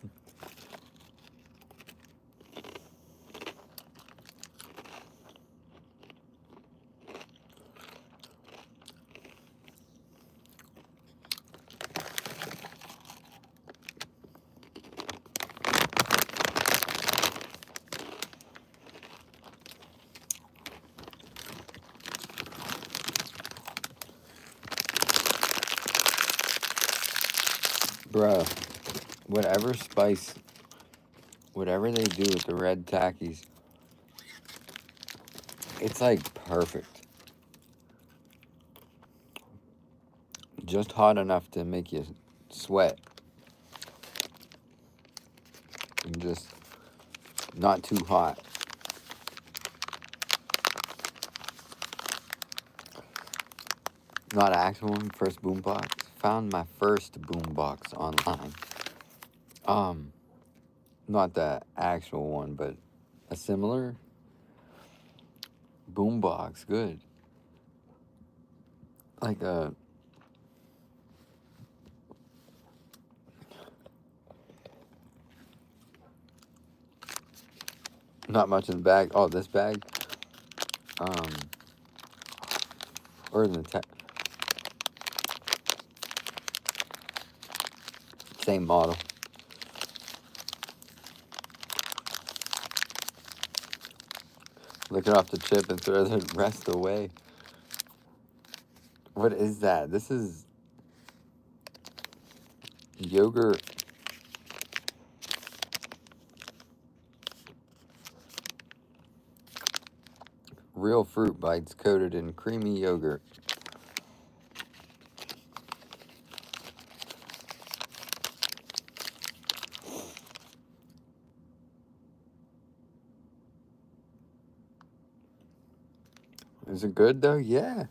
Bruh, whatever spice, whatever they do with the red Takis, it's like perfect. Just hot enough to make you sweat. And just not too hot. Not actual one, first boombox. Found my first boombox online. Not the actual one, but a similar boombox. Good. Like a not much in the bag. Oh, this bag. Um, or in the same model. Lick it off the chip and throw the rest away. What is that? This is yogurt. Real fruit bites coated in creamy yogurt. Is it good though? Yeah.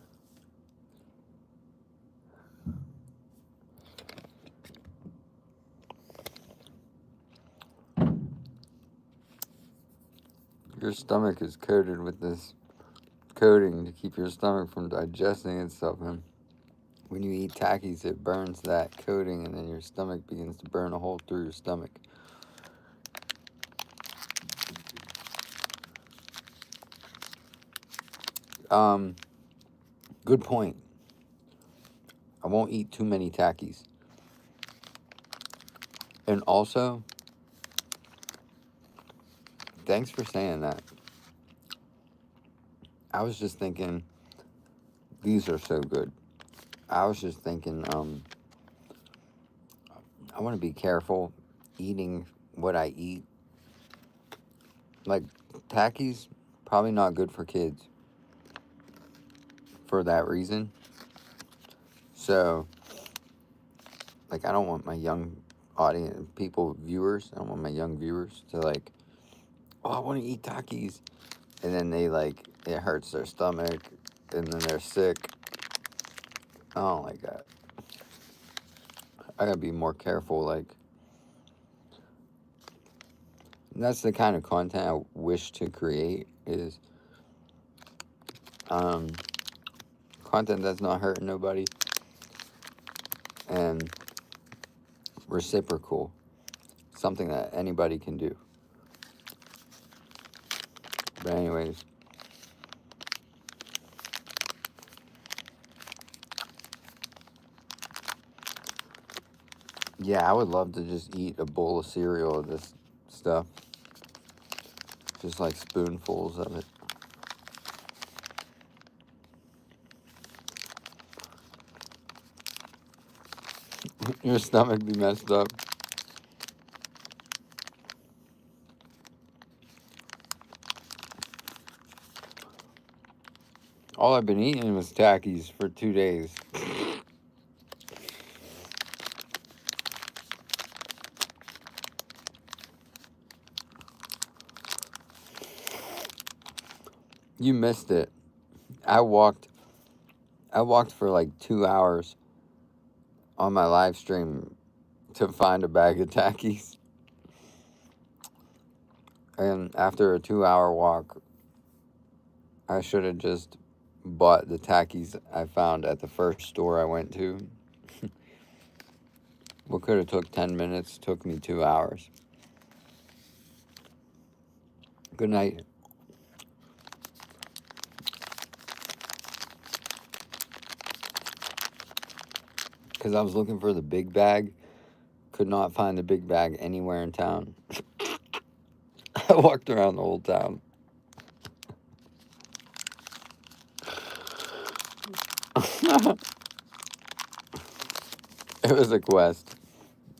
Your stomach is coated with this coating to keep your stomach from digesting itself. And when you eat Takis, it burns that coating, and then your stomach begins to burn a hole through your stomach. Good point. I won't eat too many Takis. And also, thanks for saying that. I was just thinking, these are so good. I was just thinking, I want to be careful eating what I eat. Like, Takis, probably not good for kids for that reason. So, like, I don't want my young audience, viewers, I don't want my young viewers to, like, oh, I want to eat Takis. And then they, like, it hurts their stomach, and then they're sick. I don't like that. I gotta be more careful, like, that's the kind of content I wish to create, is content that's not hurting nobody, and reciprocal, something that anybody can do. But anyways, yeah, I would love to just eat a bowl of cereal of this stuff, just like spoonfuls of it. Your stomach be messed up. All I've been eating was Takis for 2 days. You missed it. I walked for like 2 hours on my live stream to find a bag of Takis. And after a 2-hour walk, I should have just bought the Takis I found at the first store I went to. What could have took 10 minutes took me 2 hours. Good night. Because I was looking for the big bag. Could not find the big bag anywhere in town. I walked around the whole town. It was a quest.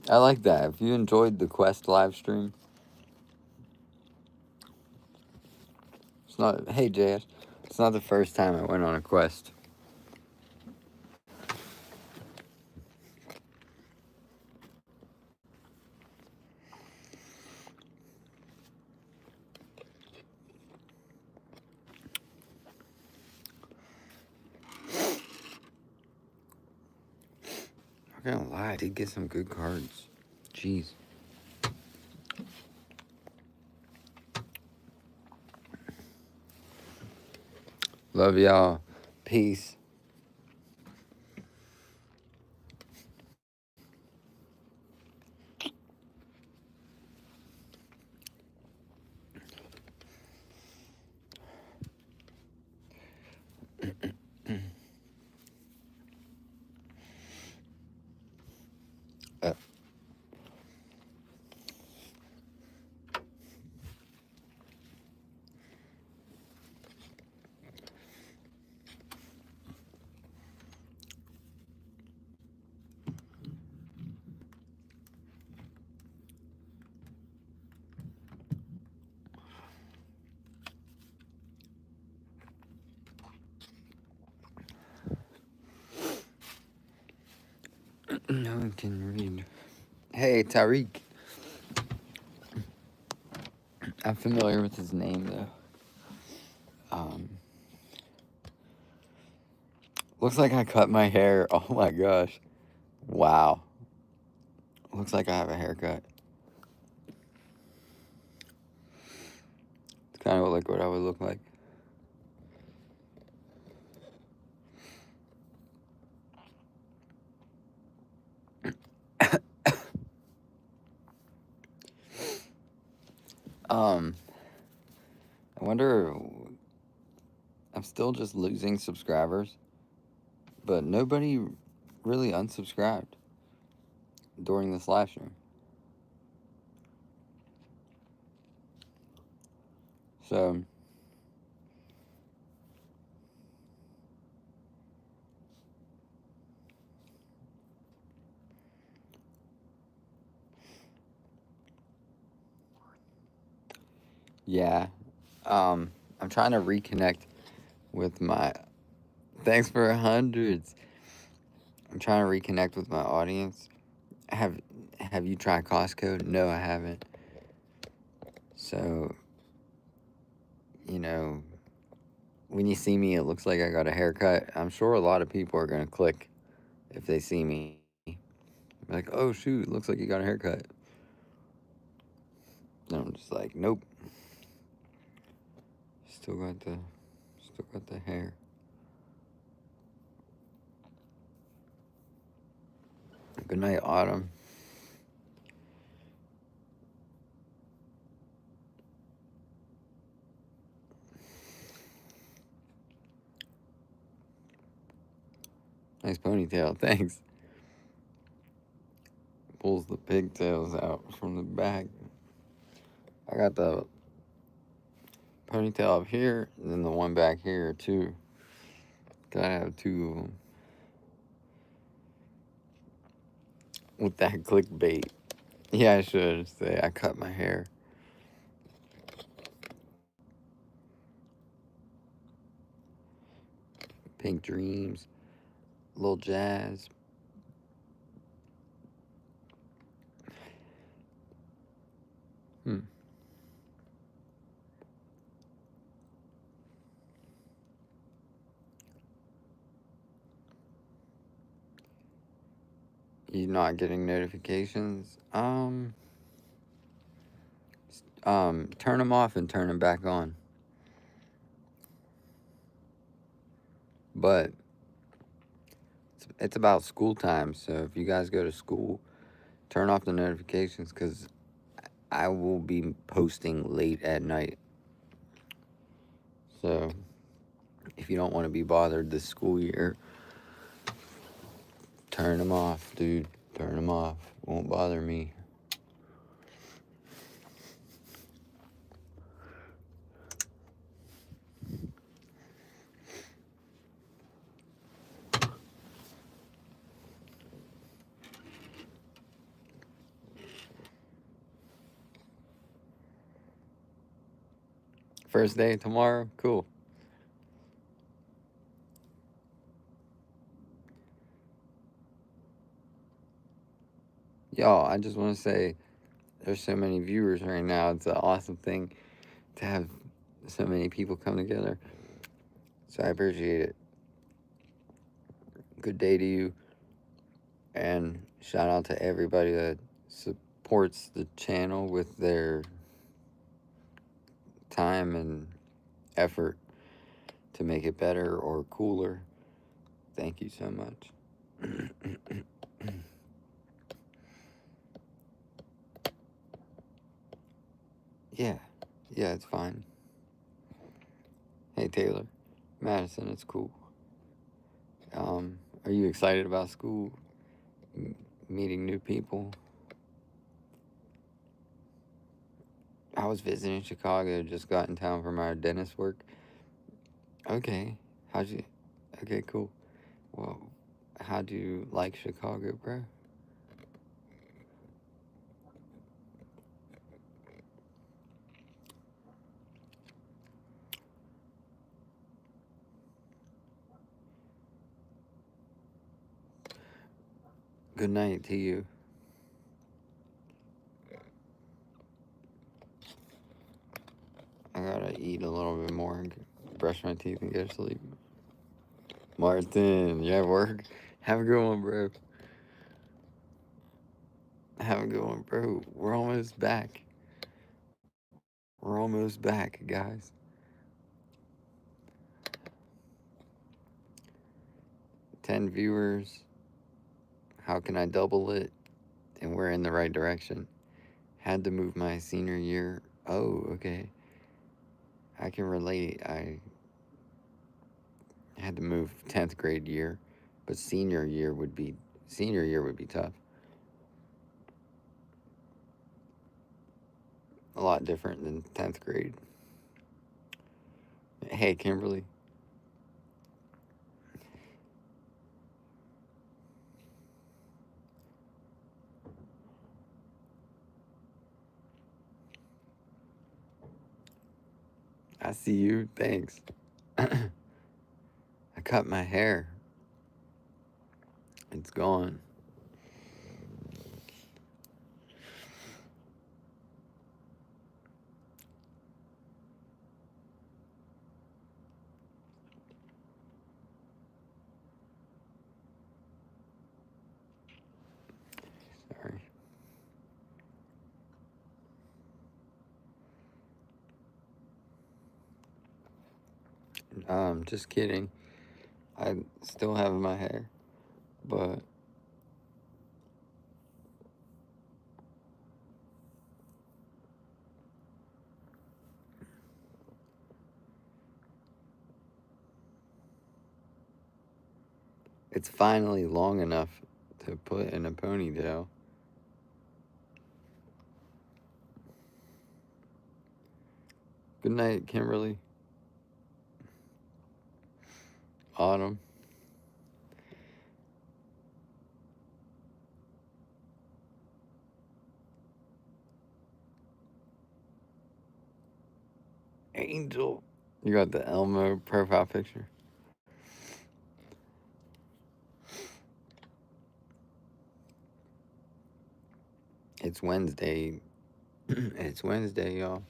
I like that. If you enjoyed the quest live stream, it's not. Hey, JS. It's not the first time I went on a quest. I'm not gonna lie, I did get some good cards. Jeez. Love y'all. Peace. No one can read. Hey, Tariq. I'm familiar with his name, though. Looks like I cut my hair. Oh my gosh. Wow. Looks like I have a haircut. It's kind of like what I would look like. I wonder, I'm still just losing subscribers, but nobody really unsubscribed during this live stream. So, yeah, I'm trying to reconnect with my, thanks for hundreds. I'm trying to reconnect with my audience. Have you tried Costco? No, I haven't. So, you know, when you see me, it looks like I got a haircut. I'm sure a lot of people are going to click if they see me. Like, oh, shoot, looks like you got a haircut. And I'm just like, nope. Still got the hair. Good night, Autumn. Nice ponytail, thanks. Pulls the pigtails out from the back. I got the ponytail up here, and then the one back here, too. Gotta have two of them. With that clickbait. Yeah, I should say I cut my hair. Pink Dreams. Little Jazz. You not getting notifications? Turn them off and turn them back on. But it's about school time, so if you guys go to school, turn off the notifications, because I will be posting late at night. So if you don't want to be bothered this school year, turn them off, dude. Turn them off. Won't bother me. First day tomorrow? Cool. Y'all, I just want to say there's so many viewers right now. It's an awesome thing to have so many people come together. So I appreciate it. Good day to you. And shout out to everybody that supports the channel with their time and effort to make it better or cooler. Thank you so much. Yeah, it's fine. Hey, Taylor. Madison, it's cool. Are you excited about school? Meeting new people? I was visiting Chicago, just got in town from our dentist work. Okay, okay, cool. Well, how'd you like Chicago, bro? Good night to you. I gotta eat a little bit more and brush my teeth and go to sleep. Martin, you at work? Have a good one, bro. Have a good one, bro. We're almost back. We're almost back, guys. 10 viewers. How can I double it? And we're in the right direction. Had to move my senior year. Oh, okay. I can relate. I had to move 10th grade year, but senior year would be tough. A lot different than 10th grade. Hey, Kimberly. I see you. Thanks. I cut my hair. It's gone. Sorry. Just kidding. I still have my hair, but it's finally long enough to put in a ponytail. Good night, Kimberly. Autumn. Angel. You got the Elmo profile picture? It's Wednesday. It's Wednesday, y'all.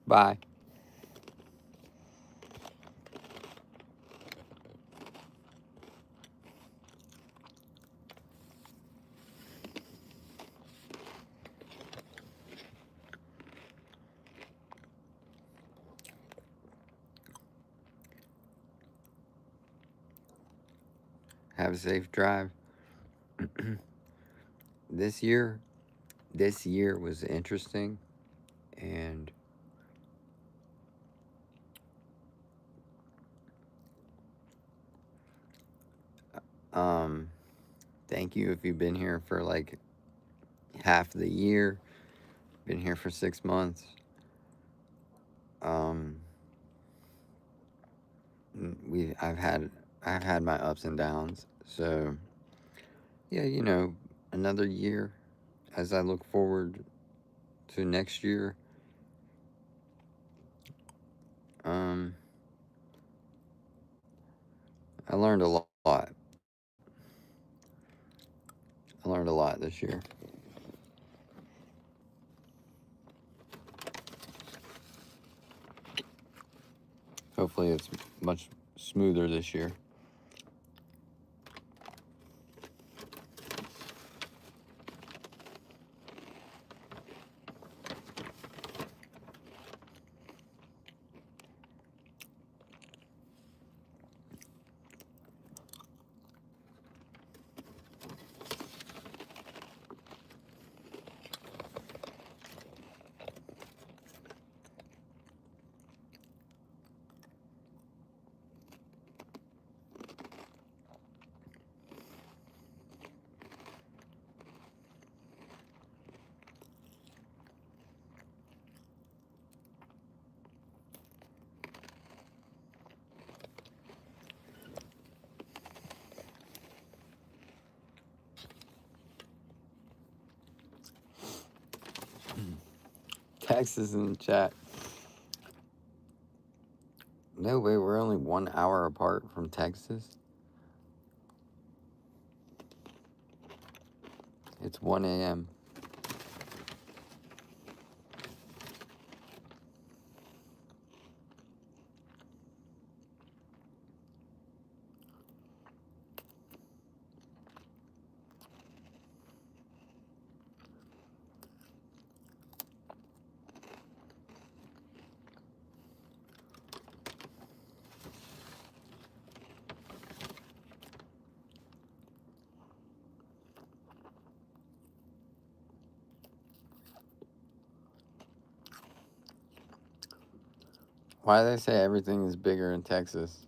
Bye. Have a safe drive. This year was interesting, and thank you if you've been here for like half the year, been here for 6 months. I've had my ups and downs. So yeah, another year as I look forward to next year. I learned a lot. I learned a lot this year. Hopefully it's much smoother this year. Texas in the chat. No way, we're only 1 hour apart from Texas. It's 1 a.m. Why do they say everything is bigger in Texas?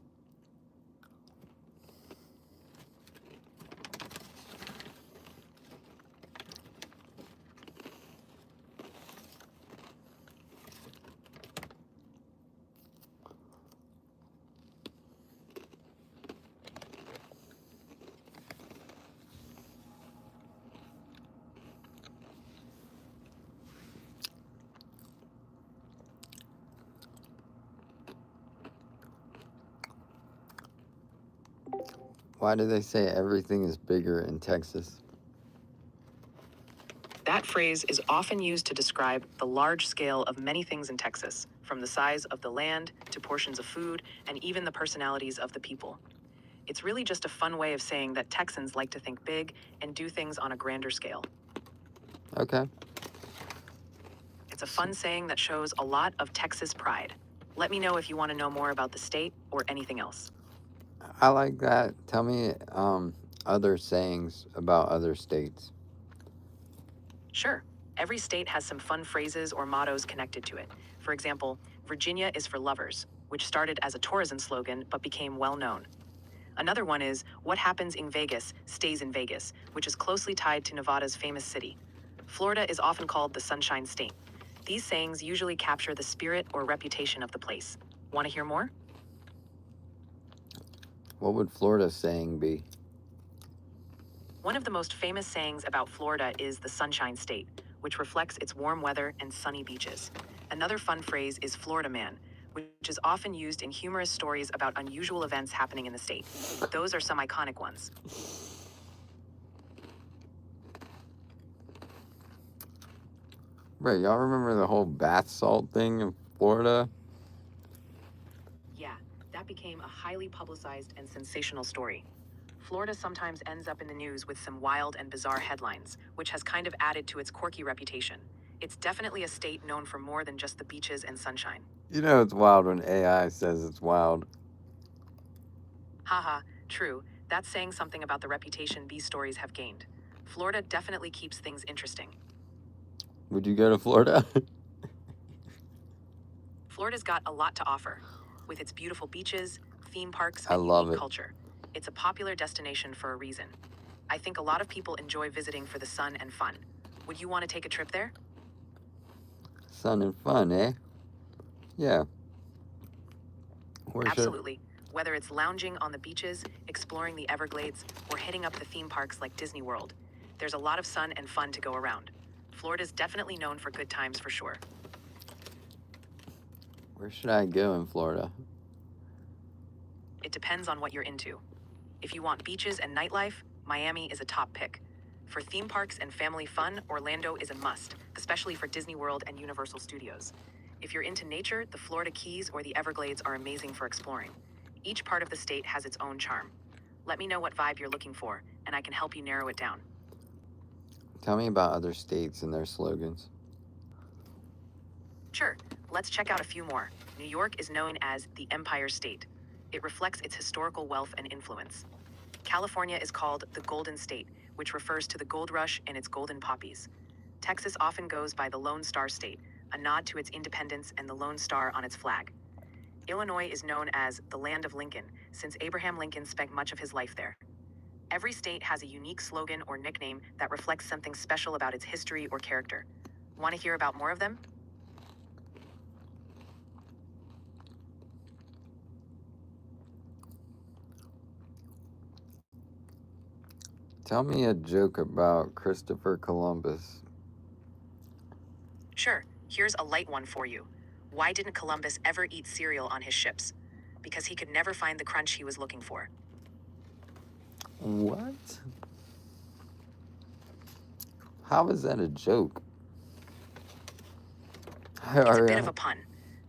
Why do they say everything is bigger in Texas? That phrase is often used to describe the large scale of many things in Texas, from the size of the land to portions of food and even the personalities of the people. It's really just a fun way of saying that Texans like to think big and do things on a grander scale. Okay. It's a fun saying that shows a lot of Texas pride. Let me know if you want to know more about the state or anything else. I like that. Tell me other sayings about other states. Sure. Every state has some fun phrases or mottos connected to it. For example, Virginia is for lovers, which started as a tourism slogan but became well known. Another one is, what happens in Vegas stays in Vegas, which is closely tied to Nevada's famous city. Florida is often called the Sunshine State. These sayings usually capture the spirit or reputation of the place. Want to hear more? What would Florida's saying be? One of the most famous sayings about Florida is the Sunshine State, which reflects its warm weather and sunny beaches. Another fun phrase is Florida Man, which is often used in humorous stories about unusual events happening in the state. Those are some iconic ones. Right, y'all remember the whole bath salt thing in Florida? Yeah, that became a highly publicized and sensational story. Florida sometimes ends up in the news with some wild and bizarre headlines, which has kind of added to its quirky reputation. It's definitely a state known for more than just the beaches and sunshine. You know it's wild when AI says it's wild. Haha, true. That's saying something about the reputation these stories have gained. Florida definitely keeps things interesting. Would you go to Florida? Florida's got a lot to offer, with its beautiful beaches, theme parks, I and love unique it. culture. It's a popular destination for a reason. I think a lot of people enjoy visiting for the sun and fun. Would you want to take a trip there? Sun and fun, eh? Yeah. Where should Absolutely. Whether it's lounging on the beaches, exploring the Everglades, or hitting up the theme parks like Disney World, there's a lot of sun and fun to go around. Florida's definitely known for good times for sure. where should I go in Florida? It depends on what you're into. If you want beaches and nightlife, Miami is a top pick. For theme parks and family fun, Orlando is a must, especially for Disney World and Universal Studios. If you're into nature, the Florida Keys or the Everglades are amazing for exploring. Each part of the state has its own charm. Let me know what vibe you're looking for, and I can help you narrow it down. Tell me about other states and their slogans. Sure, let's check out a few more. New York is known as the Empire State. It reflects its historical wealth and influence. California is called the Golden State, which refers to the gold rush and its golden poppies. Texas often goes by the Lone Star State, a nod to its independence and the Lone Star on its flag. Illinois is known as the Land of Lincoln, since Abraham Lincoln spent much of his life there. Every state has a unique slogan or nickname that reflects something special about its history or character. Want to hear about more of them? Tell me a joke about Christopher Columbus. Sure, Here's a light one for you. Why didn't Columbus ever eat cereal on his ships? Because he could never find the crunch he was looking for. What? How is that a joke? It's a bit of a pun.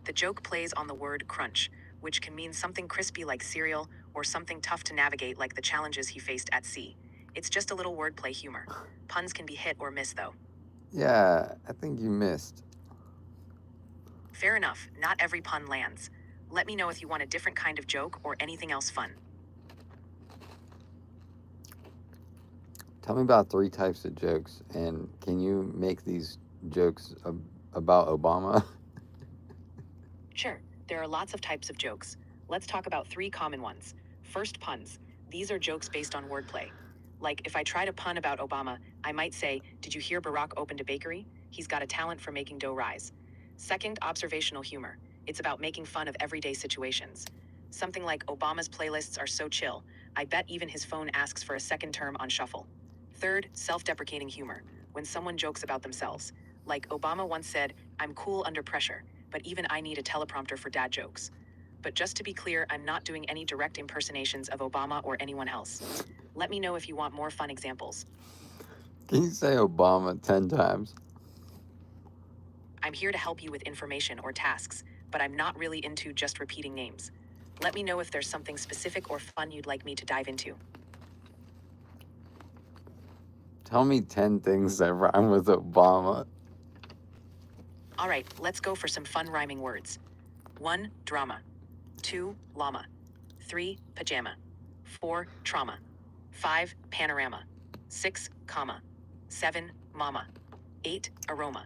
The joke plays on the word crunch, which can mean something crispy like cereal or something tough to navigate like the challenges he faced at sea. It's just a little wordplay humor. Puns can be hit or miss, though. Yeah, I think you missed. Fair enough, not every pun lands. Let me know if you want a different kind of joke or anything else fun. Tell me about 3 types of jokes, and can you make these jokes about Obama? Sure, there are lots of types of jokes. Let's talk about 3 common ones. First, puns. These are jokes based on wordplay. Like, if I try to pun about Obama, I might say, "Did you hear Barack opened a bakery? He's got a talent for making dough rise." Second, observational humor. It's about making fun of everyday situations. Something like, "Obama's playlists are so chill, I bet even his phone asks for a second term on shuffle." Third, self-deprecating humor. When someone jokes about themselves. Like, Obama once said, "I'm cool under pressure, but even I need a teleprompter for dad jokes." But just to be clear, I'm not doing any direct impersonations of Obama or anyone else. Let me know if you want more fun examples. Can you say Obama 10 times? I'm here to help you with information or tasks, but I'm not really into just repeating names. Let me know if there's something specific or fun you'd like me to dive into. Tell me 10 things that rhyme with Obama. All right, let's go for some fun rhyming words. 1, drama. 2, llama. 3, pajama. 4, trauma. 5, panorama. 6, comma. 7, mama. 8, aroma.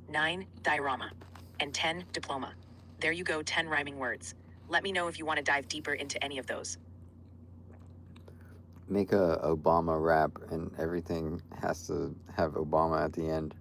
9, diorama. And 10, diploma. There you go, 10 rhyming words. Let me know if you want to dive deeper into any of those. Make a Obama rap, and everything has to have Obama at the end.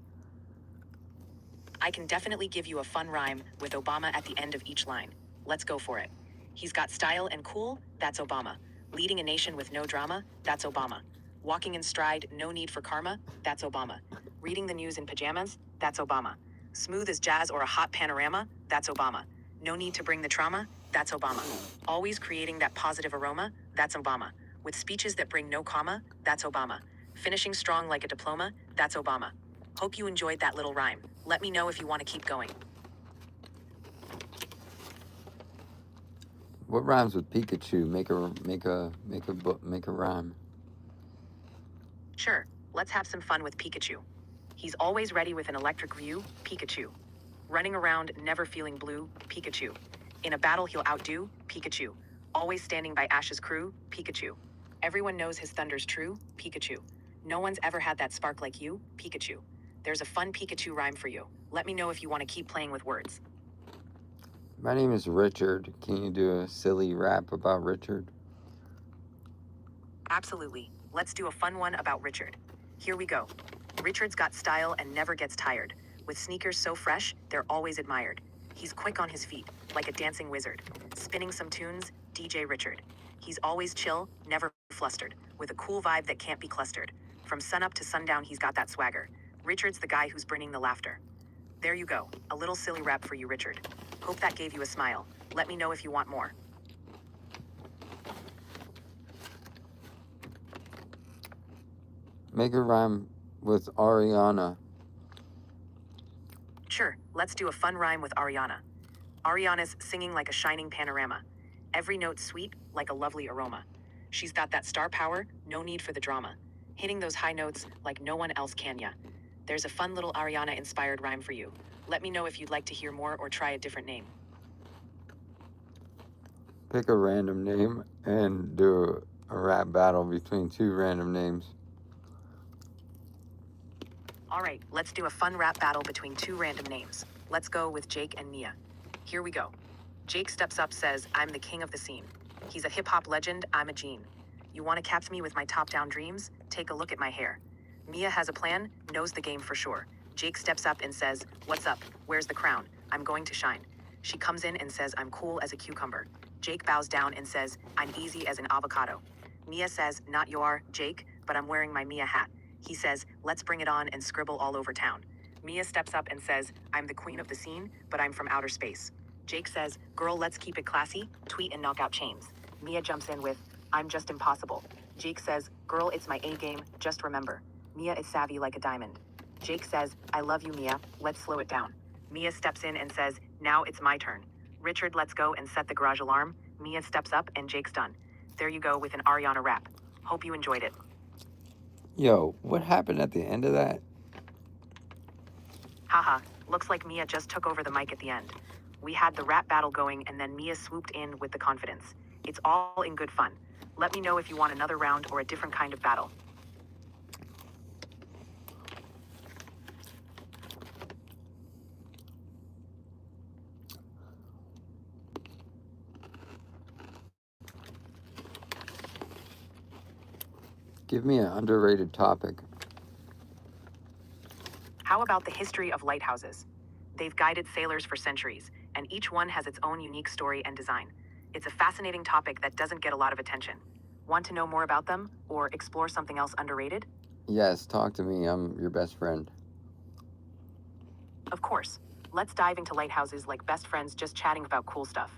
I can definitely give you a fun rhyme with Obama at the end of each line. Let's go for it. He's got style and cool, that's Obama. Leading a nation with no drama, that's Obama. Walking in stride, no need for karma, that's Obama. Reading the news in pajamas, that's Obama. Smooth as jazz or a hot panorama, that's Obama. No need to bring the trauma, that's Obama. Always creating that positive aroma, that's Obama. With speeches that bring no comma, that's Obama. Finishing strong like a diploma, that's Obama. Hope you enjoyed that little rhyme. Let me know if you want to keep going. What rhymes with Pikachu? Make a rhyme. Sure, let's have some fun with Pikachu. He's always ready with an electric view, Pikachu. Running around, never feeling blue, Pikachu. In a battle he'll outdo, Pikachu. Always standing by Ash's crew, Pikachu. Everyone knows his thunder's true, Pikachu. No one's ever had that spark like you, Pikachu. There's a fun Pikachu rhyme for you. Let me know if you want to keep playing with words. My name is Richard. Can you do a silly rap about Richard? Absolutely. Let's do a fun one about Richard. Here we go. Richard's got style and never gets tired. With sneakers so fresh, they're always admired. He's quick on his feet, like a dancing wizard. Spinning some tunes, DJ Richard. He's always chill, never flustered, with a cool vibe that can't be clustered. From sunup to sundown, he's got that swagger. Richard's the guy who's bringing the laughter. There you go, a little silly rap for you, Richard. Hope that gave you a smile. Let me know if you want more. Make a rhyme with Ariana. Sure, let's do a fun rhyme with Ariana. Ariana's singing like a shining panorama. Every note sweet, like a lovely aroma. She's got that star power, no need for the drama. Hitting those high notes like no one else can ya. There's a fun little Ariana-inspired rhyme for you. Let me know if you'd like to hear more or try a different name. Pick a random name and do a rap battle between 2 random names. All right, let's do a fun rap battle between 2 random names. Let's go with Jake and Mia. Here we go. Jake steps up, says, "I'm the king of the scene." He's a hip-hop legend, I'm a gene. You want to catch me with my top-down dreams? Take a look at my hair. Mia has a plan, knows the game for sure. Jake steps up and says, "What's up? Where's the crown? I'm going to shine." She comes in and says, "I'm cool as a cucumber." Jake bows down and says, "I'm easy as an avocado." Mia says, "Not your, Jake, but I'm wearing my Mia hat." He says, "Let's bring it on and scribble all over town." Mia steps up and says, I'm the queen of the scene, but I'm from outer space. Jake says, girl, let's keep it classy, tweet and knock out chains. Mia jumps in with, I'm just impossible. Jake says, girl, it's my A game, just remember. Mia is savvy like a diamond. Jake says, I love you, Mia, let's slow it down. Mia steps in and says, now it's my turn. Richard, let's go and set the garage alarm. Mia steps up and Jake's done. There you go with an Ariana rap. Hope you enjoyed it. Yo, what happened at the end of that? Haha, looks like Mia just took over the mic at the end. We had the rap battle going and then Mia swooped in with the confidence. It's all in good fun. Let me know if you want another round or a different kind of battle. Give me an underrated topic. How about the history of lighthouses? They've guided sailors for centuries, and each one has its own unique story and design. It's a fascinating topic that doesn't get a lot of attention. Want to know more about them, or explore something else underrated? Yes, talk to me. I'm your best friend. Of course. Let's dive into lighthouses like best friends just chatting about cool stuff.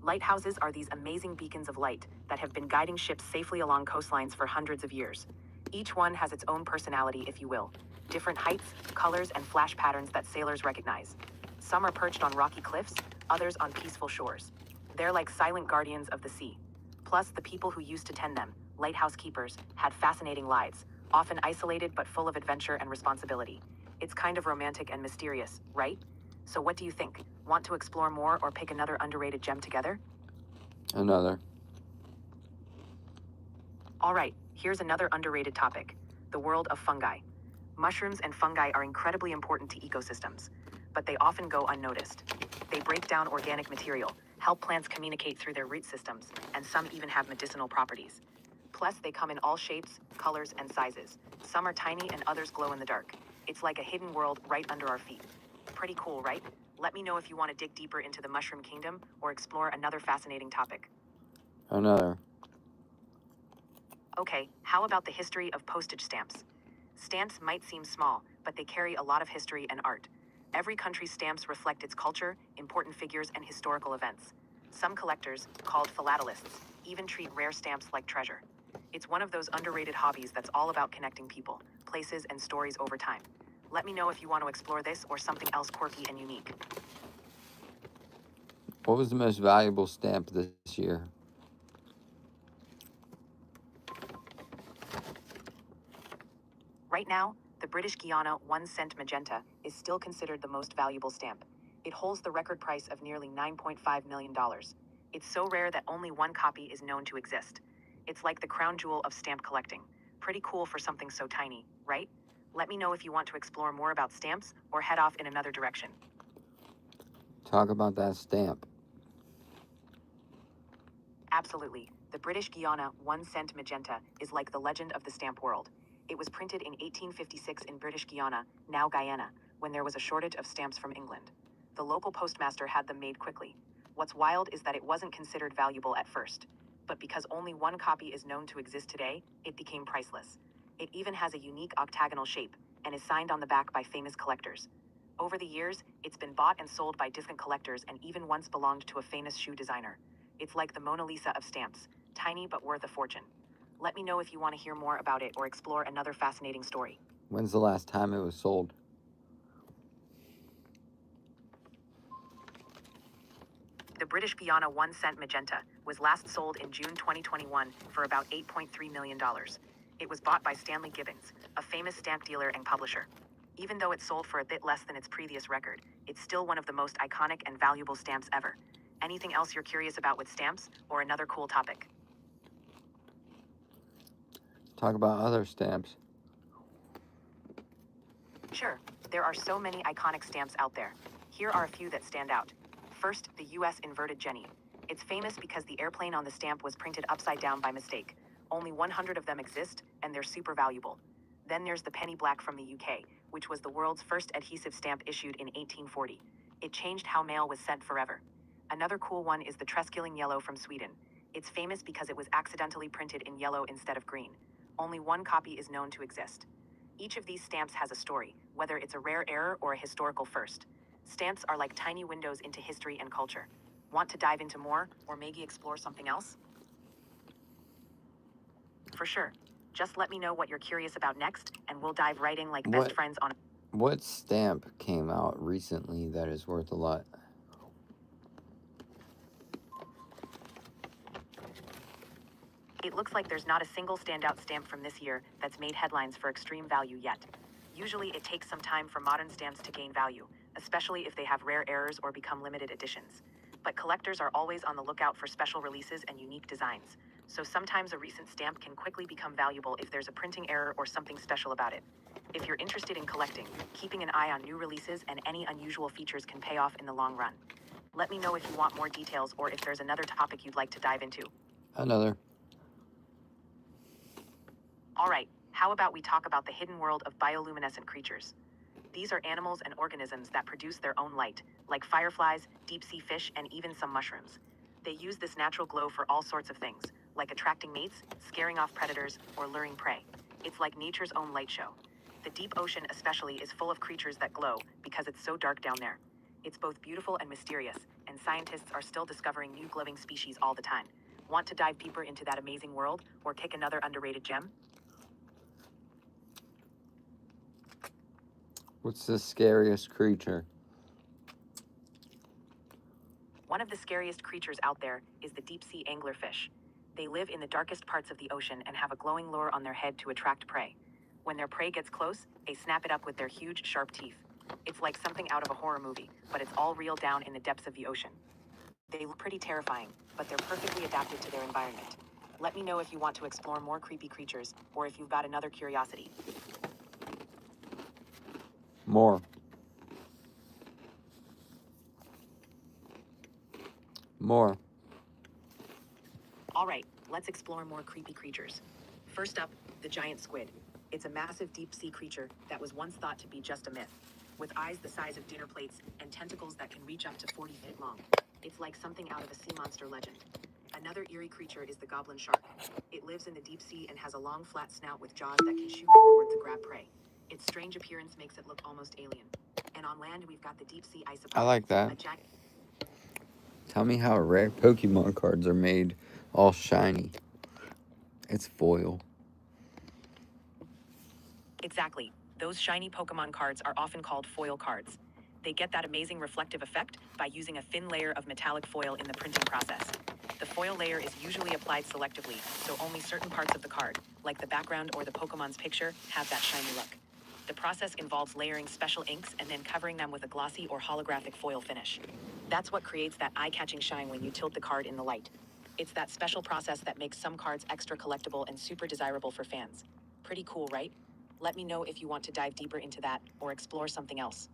Lighthouses are these amazing beacons of light that have been guiding ships safely along coastlines for hundreds of years. Each one has its own personality, if you will. Different heights, colors, and flash patterns that sailors recognize. Some are perched on rocky cliffs, others on peaceful shores. They're like silent guardians of the sea. Plus, the people who used to tend them, lighthouse keepers, had fascinating lives, often isolated but full of adventure and responsibility. It's kind of romantic and mysterious, right? So what do you think? Want to explore more or pick another underrated gem together? Another. All right, here's another underrated topic, the world of fungi. Mushrooms and fungi are incredibly important to ecosystems, but they often go unnoticed. They break down organic material, help plants communicate through their root systems, and some even have medicinal properties. Plus, they come in all shapes, colors, and sizes. Some are tiny and others glow in the dark. It's like a hidden world right under our feet. Pretty cool, right? Let me know if you want to dig deeper into the mushroom kingdom or explore another fascinating topic. Another. Okay, how about the history of postage stamps? Stamps might seem small, but they carry a lot of history and art. Every country's stamps reflect its culture, important figures, and historical events. Some collectors, called philatelists, even treat rare stamps like treasure. It's one of those underrated hobbies that's all about connecting people, places, and stories over time. Let me know if you want to explore this or something else quirky and unique. What was the most valuable stamp this year? Right now, the British Guiana 1 cent magenta is still considered the most valuable stamp. It holds the record price of nearly $9.5 million. It's so rare that only one copy is known to exist. It's like the crown jewel of stamp collecting. Pretty cool for something so tiny, right? Let me know if you want to explore more about stamps or head off in another direction. Talk about that stamp. Absolutely. The British Guiana 1 cent magenta is like the legend of the stamp world. It was printed in 1856 in British Guiana, now Guyana, when there was a shortage of stamps from England. The local postmaster had them made quickly. What's wild is that it wasn't considered valuable at first. But because only one copy is known to exist today, it became priceless. It even has a unique octagonal shape and is signed on the back by famous collectors. Over the years, it's been bought and sold by different collectors and even once belonged to a famous shoe designer. It's like the Mona Lisa of stamps, tiny but worth a fortune. Let me know if you want to hear more about it or explore another fascinating story. When's the last time it was sold? The British Guiana 1 cent magenta was last sold in June 2021 for about $8.3 million. It was bought by Stanley Gibbons, a famous stamp dealer and publisher. Even though it sold for a bit less than its previous record, it's still one of the most iconic and valuable stamps ever. Anything else you're curious about with stamps, or another cool topic? Talk about other stamps. Sure, there are so many iconic stamps out there. Here are a few that stand out. First, the US inverted Jenny. It's famous because the airplane on the stamp was printed upside down by mistake. Only 100 of them exist, and they're super valuable. Then there's the penny black from the UK, which was the world's first adhesive stamp issued in 1840. It changed how mail was sent forever. Another cool one is the Treskilling yellow from Sweden. It's famous because it was accidentally printed in yellow instead of green. Only one copy is known to exist. Each of these stamps has a story, whether it's a rare error or a historical first. Stamps are like tiny windows into history and culture. Want to dive into more, or maybe explore something else? For sure. Just let me know what you're curious about next, and we'll dive right in like best friends on. What stamp came out recently that is worth a lot? It looks like there's not a single standout stamp from this year that's made headlines for extreme value yet. Usually it takes some time for modern stamps to gain value, especially if they have rare errors or become limited editions. But collectors are always on the lookout for special releases and unique designs, so sometimes a recent stamp can quickly become valuable if there's a printing error or something special about it. If you're interested in collecting, keeping an eye on new releases and any unusual features can pay off in the long run. Let me know if you want more details or if there's another topic you'd like to dive into. Another. Alright, how about we talk about the hidden world of bioluminescent creatures? These are animals and organisms that produce their own light, like fireflies, deep-sea fish, and even some mushrooms. They use this natural glow for all sorts of things, like attracting mates, scaring off predators, or luring prey. It's like nature's own light show. The deep ocean especially is full of creatures that glow because it's so dark down there. It's both beautiful and mysterious, and scientists are still discovering new glowing species all the time. Want to dive deeper into that amazing world, or kick another underrated gem? What's the scariest creature? One of the scariest creatures out there is the deep-sea anglerfish. They live in the darkest parts of the ocean and have a glowing lure on their head to attract prey. When their prey gets close, they snap it up with their huge, sharp teeth. It's like something out of a horror movie, but it's all real down in the depths of the ocean. They look pretty terrifying, but they're perfectly adapted to their environment. Let me know if you want to explore more creepy creatures, or if you've got another curiosity. More. Alright, let's explore more creepy creatures. First up, the giant squid. It's a massive deep-sea creature that was once thought to be just a myth. With eyes the size of dinner plates and tentacles that can reach up to 40 feet long. It's like something out of a sea monster legend. Another eerie creature is the goblin shark. It lives in the deep sea and has a long flat snout with jaws that can shoot forward to grab prey. Its strange appearance makes it look almost alien. And on land, we've got the deep sea isopod. I like that. Tell me how rare Pokemon cards are made all shiny. It's foil. Exactly. Those shiny Pokemon cards are often called foil cards. They get that amazing reflective effect by using a thin layer of metallic foil in the printing process. The foil layer is usually applied selectively, so only certain parts of the card, like the background or the Pokemon's picture, have that shiny look. The process involves layering special inks and then covering them with a glossy or holographic foil finish. That's what creates that eye-catching shine when you tilt the card in the light. It's that special process that makes some cards extra collectible and super desirable for fans. Pretty cool, right? Let me know if you want to dive deeper into that or explore something else.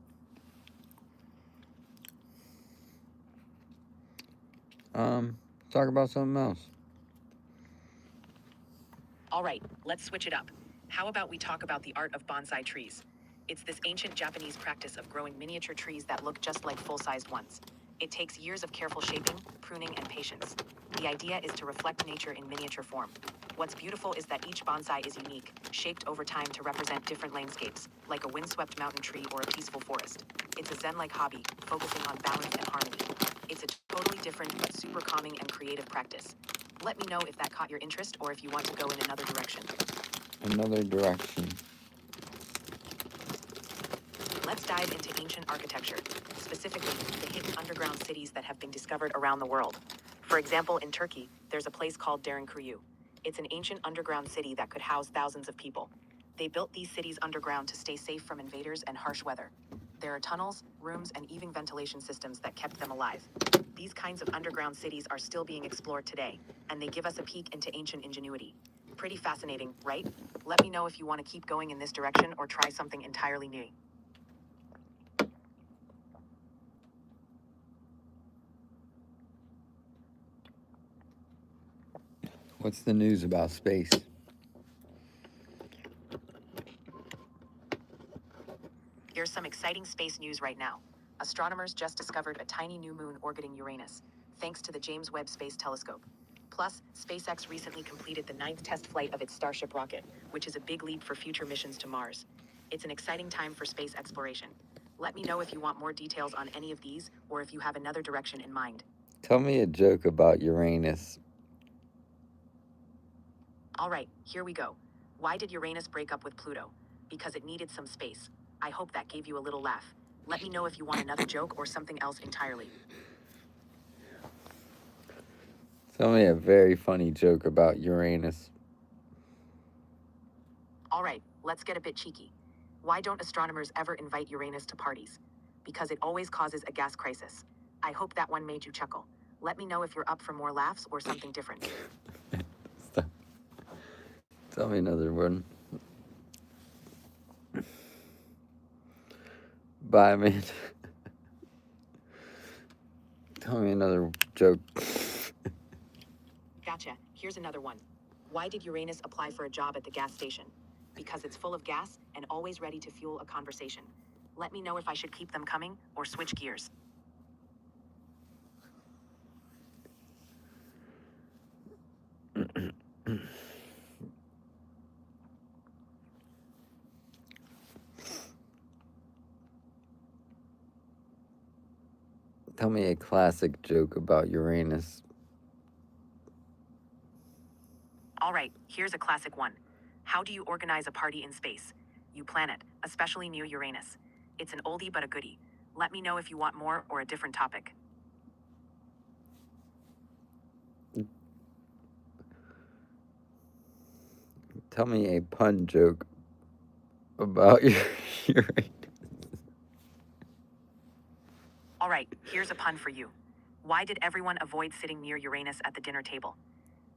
Talk about something else. All right, let's switch it up. How about we talk about the art of bonsai trees? It's this ancient Japanese practice of growing miniature trees that look just like full-sized ones. It takes years of careful shaping, pruning, and patience. The idea is to reflect nature in miniature form. What's beautiful is that each bonsai is unique, shaped over time to represent different landscapes, like a windswept mountain tree or a peaceful forest. It's a zen-like hobby, focusing on balance and harmony. It's a totally different but super calming and creative practice. Let me know if that caught your interest or if you want to go in another direction. Another direction. Let's dive into ancient architecture, specifically the hidden underground cities that have been discovered around the world. For example, in Turkey, there's a place called Derinkuyu. It's an ancient underground city that could house thousands of people. They built these cities underground to stay safe from invaders and harsh weather. There are tunnels, rooms, and even ventilation systems that kept them alive. These kinds of underground cities are still being explored today, and they give us a peek into ancient ingenuity. Pretty fascinating, right? Let me know if you want to keep going in this direction or try something entirely new. What's the news about space? Here's some exciting space news right now. Astronomers just discovered a tiny new moon orbiting Uranus, thanks to the James Webb Space Telescope. Plus, SpaceX recently completed the ninth test flight of its Starship rocket, which is a big leap for future missions to Mars. It's an exciting time for space exploration. Let me know if you want more details on any of these, or if you have another direction in mind. Tell me a joke about Uranus. All right, here we go. Why did Uranus break up with Pluto? Because it needed some space. I hope that gave you a little laugh. Let me know if you want another joke or something else entirely. Tell me a very funny joke about Uranus. All right, let's get a bit cheeky. Why don't astronomers ever invite Uranus to parties? Because it always causes a gas crisis. I hope that one made you chuckle. Let me know if you're up for more laughs or something different. Stop. Tell me another one. Bye, man. Tell me another joke. Gotcha. Here's another one. Why did Uranus apply for a job at the gas station? Because it's full of gas and always ready to fuel a conversation. Let me know if I should keep them coming or switch gears. Tell me a classic joke about Uranus. All right, here's a classic one. How do you organize a party in space? You plan it, especially near Uranus. It's an oldie but a goodie. Let me know if you want more or a different topic. Tell me a pun joke about Uranus. All right, here's a pun for you. Why did everyone avoid sitting near Uranus at the dinner table?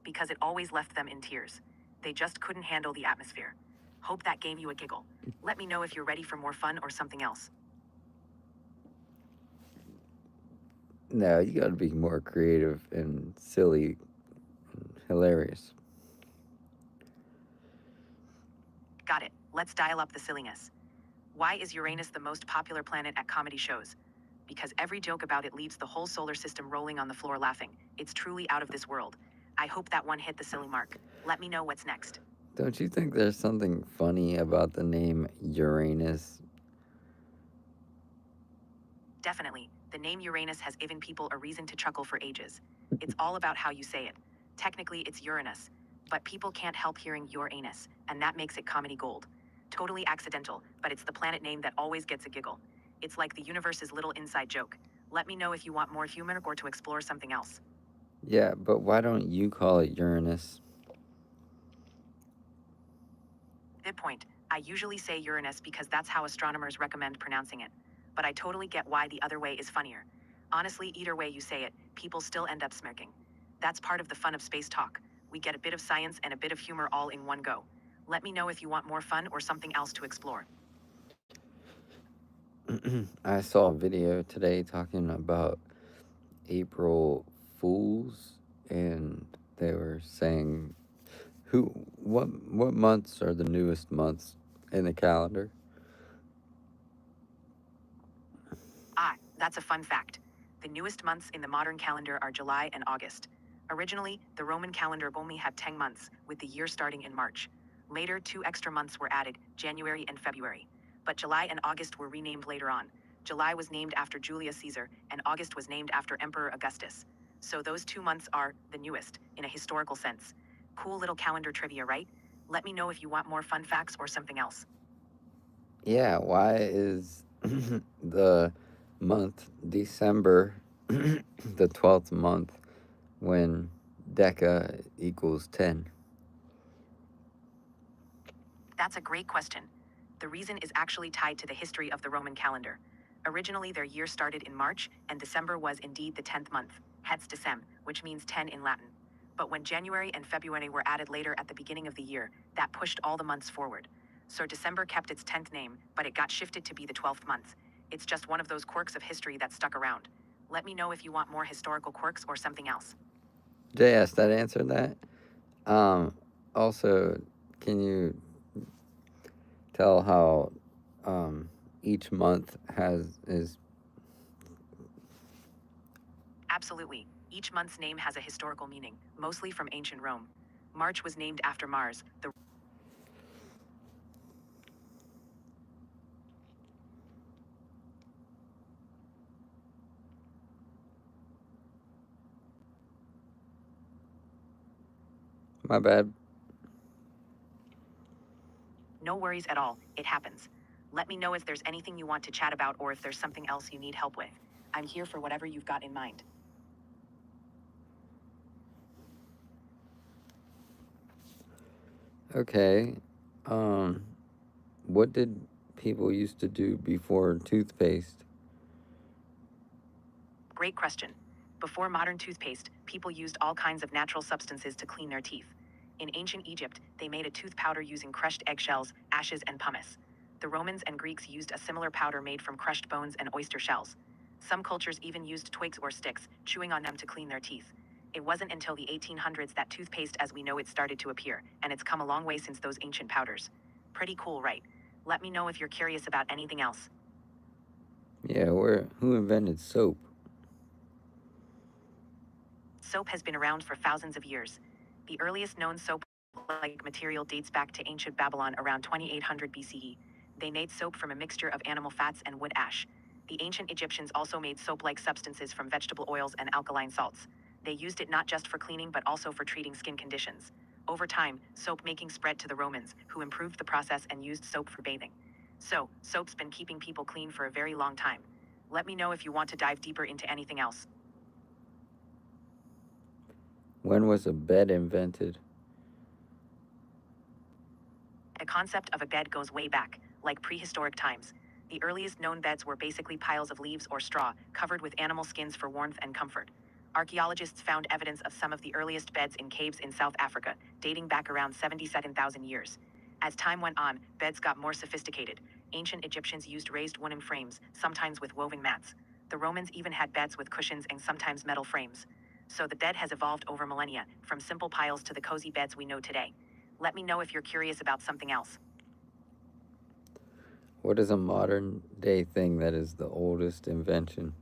Because it always left them in tears. They just couldn't handle the atmosphere. Hope that gave you a giggle. Let me know if you're ready for more fun or something else. No, you gotta be more creative and silly and hilarious. Got it. Let's dial up the silliness. Why is Uranus the most popular planet at comedy shows? Because every joke about it leaves the whole solar system rolling on the floor laughing. It's truly out of this world. I hope that one hit the silly mark. Let me know what's next. Don't you think there's something funny about the name Uranus? Definitely. The name Uranus has given people a reason to chuckle for ages. It's all about how you say it. Technically, it's Uranus, but people can't help hearing your anus, and that makes it comedy gold. Totally accidental, but it's the planet name that always gets a giggle. It's like the universe's little inside joke. Let me know if you want more humor or to explore something else. Yeah, but why don't you call it Uranus? Good point. I usually say Uranus because that's how astronomers recommend pronouncing it. But I totally get why the other way is funnier. Honestly, either way you say it, people still end up smirking. That's part of the fun of space talk. We get a bit of science and a bit of humor all in one go. Let me know if you want more fun or something else to explore. I saw a video today talking about April Fools, and they were saying what months are the newest months in the calendar? Ah, that's a fun fact. The newest months in the modern calendar are July and August. Originally, the Roman calendar only had 10 months, with the year starting in March. Later, 2 extra months were added, January and February. But July and August were renamed later on. July was named after Julius Caesar, and August was named after Emperor Augustus. So those 2 months are the newest, in a historical sense. Cool little calendar trivia, right? Let me know if you want more fun facts or something else. Yeah, why is the month December the 12th month when deca equals 10? That's a great question. The reason is actually tied to the history of the Roman calendar. Originally, their year started in March, and December was indeed the 10th month, hence Decem, which means 10 in Latin. But when January and February were added later at the beginning of the year, that pushed all the months forward. So December kept its 10th name, but it got shifted to be the 12th month. It's just one of those quirks of history that stuck around. Let me know if you want more historical quirks or something else. JS, that answered that. Also, can you tell how each month is Absolutely. Each month's name has a historical meaning, mostly from ancient Rome. March was named after Mars, the My bad. No worries at all, it happens. Let me know if there's anything you want to chat about or if there's something else you need help with. I'm here for whatever you've got in mind. Okay. Um, what did people used to do before toothpaste? Great question. Before modern toothpaste, people used all kinds of natural substances to clean their teeth. In ancient Egypt, they made a tooth powder using crushed eggshells, ashes, and pumice. The Romans and Greeks used a similar powder made from crushed bones and oyster shells. Some cultures even used twigs or sticks, chewing on them to clean their teeth. It wasn't until the 1800s that toothpaste as we know it started to appear, and it's come a long way since those ancient powders. Pretty cool, right? Let me know if you're curious about anything else. Yeah, who invented soap? Soap has been around for thousands of years. The earliest known soap-like material dates back to ancient Babylon around 2800 BCE. They made soap from a mixture of animal fats and wood ash. The ancient Egyptians also made soap-like substances from vegetable oils and alkaline salts. They used it not just for cleaning but also for treating skin conditions. Over time, soap making spread to the Romans, who improved the process and used soap for bathing. So, soap's been keeping people clean for a very long time. Let me know if you want to dive deeper into anything else. When was a bed invented? The concept of a bed goes way back, like prehistoric times. The earliest known beds were basically piles of leaves or straw, covered with animal skins for warmth and comfort. Archaeologists found evidence of some of the earliest beds in caves in South Africa, dating back around 77,000 years. As time went on, beds got more sophisticated. Ancient Egyptians used raised wooden frames, sometimes with woven mats. The Romans even had beds with cushions and sometimes metal frames. So the bed has evolved over millennia, from simple piles to the cozy beds we know today. Let me know if you're curious about something else. What is a modern day thing that is the oldest invention?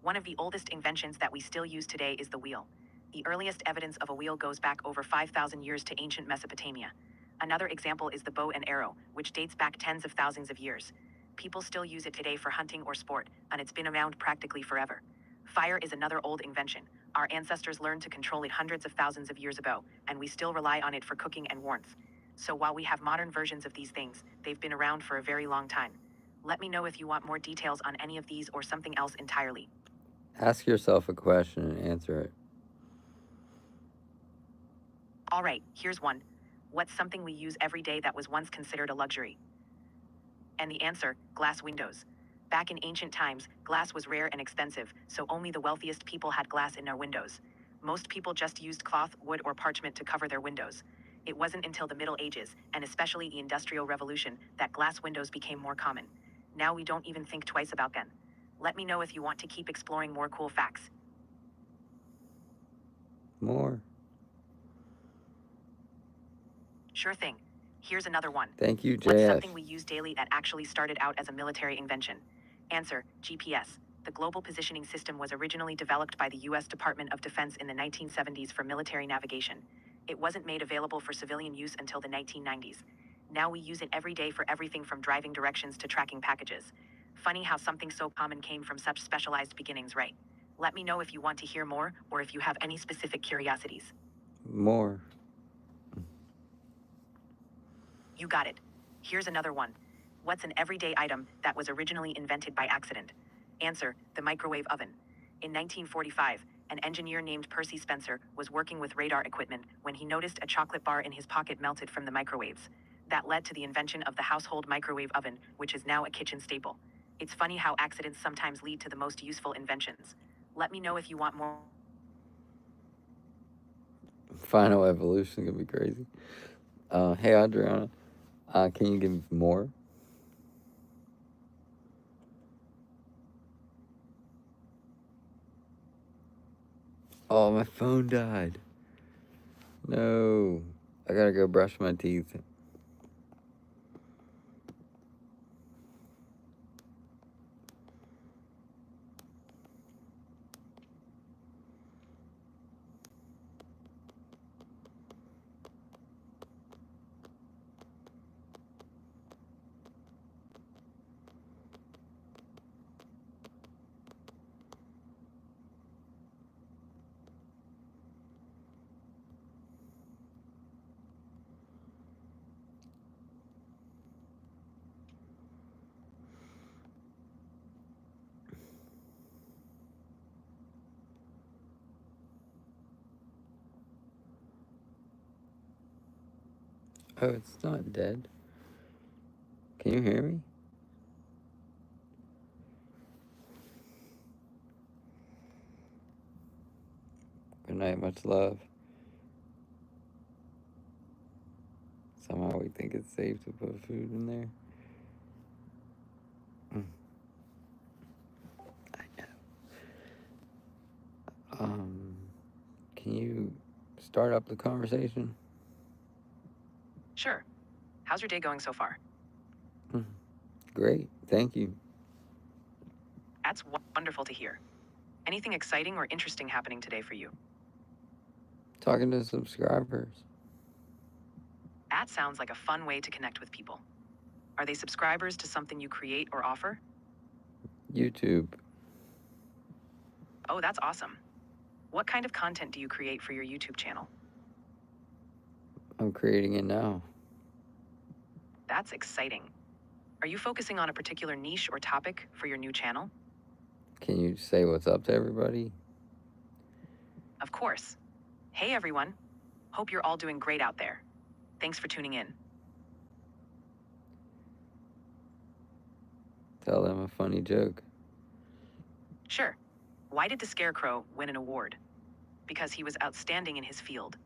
One of the oldest inventions that we still use today is the wheel. The earliest evidence of a wheel goes back over 5,000 years to ancient Mesopotamia. Another example is the bow and arrow, which dates back tens of thousands of years. People still use it today for hunting or sport, and it's been around practically forever. Fire is another old invention. Our ancestors learned to control it hundreds of thousands of years ago, and we still rely on it for cooking and warmth. So while we have modern versions of these things, they've been around for a very long time. Let me know if you want more details on any of these or something else entirely. Ask yourself a question and answer it. All right, here's one. What's something we use every day that was once considered a luxury? And the answer, glass windows. Back in ancient times, glass was rare and expensive, so only the wealthiest people had glass in their windows. Most people just used cloth, wood, or parchment to cover their windows. It wasn't until the Middle Ages, and especially the Industrial Revolution, that glass windows became more common. Now we don't even think twice about them. Let me know if you want to keep exploring more cool facts. More. Sure thing. Here's another one. Thank you, What's JF. something we use daily that actually started out as a military invention? Answer, GPS. The Global Positioning System was originally developed by the U.S. Department of Defense in the 1970s for military navigation. It wasn't made available for civilian use until the 1990s. Now we use it every day for everything from driving directions to tracking packages. Funny how something so common came from such specialized beginnings, right? Let me know if you want to hear more or if you have any specific curiosities. More. You got it. Here's another one. What's an everyday item that was originally invented by accident? Answer, the microwave oven. In 1945, an engineer named Percy Spencer was working with radar equipment when he noticed a chocolate bar in his pocket melted from the microwaves. That led to the invention of the household microwave oven, which is now a kitchen staple. It's funny how accidents sometimes lead to the most useful inventions. Let me know if you want more. Final evolution gonna be crazy. Hey Adriana, can you give more? Oh, my phone died. No, I gotta go brush my teeth. Oh, it's not dead. Can you hear me? Good night, much love. Somehow we think it's safe to put food in there. I know. Can you start up the conversation? Sure. How's your day going so far? Great, thank you. That's wonderful to hear. Anything exciting or interesting happening today for you? Talking to subscribers. That sounds like a fun way to connect with people. Are they subscribers to something you create or offer? YouTube. Oh, that's awesome. What kind of content do you create for your YouTube channel? I'm creating it now. That's exciting. Are you focusing on a particular niche or topic for your new channel? Can you say what's up to everybody? Of course. Hey everyone. Hope you're all doing great out there. Thanks for tuning in. Tell them a funny joke. Sure. Why did the Scarecrow win an award? Because he was outstanding in his field.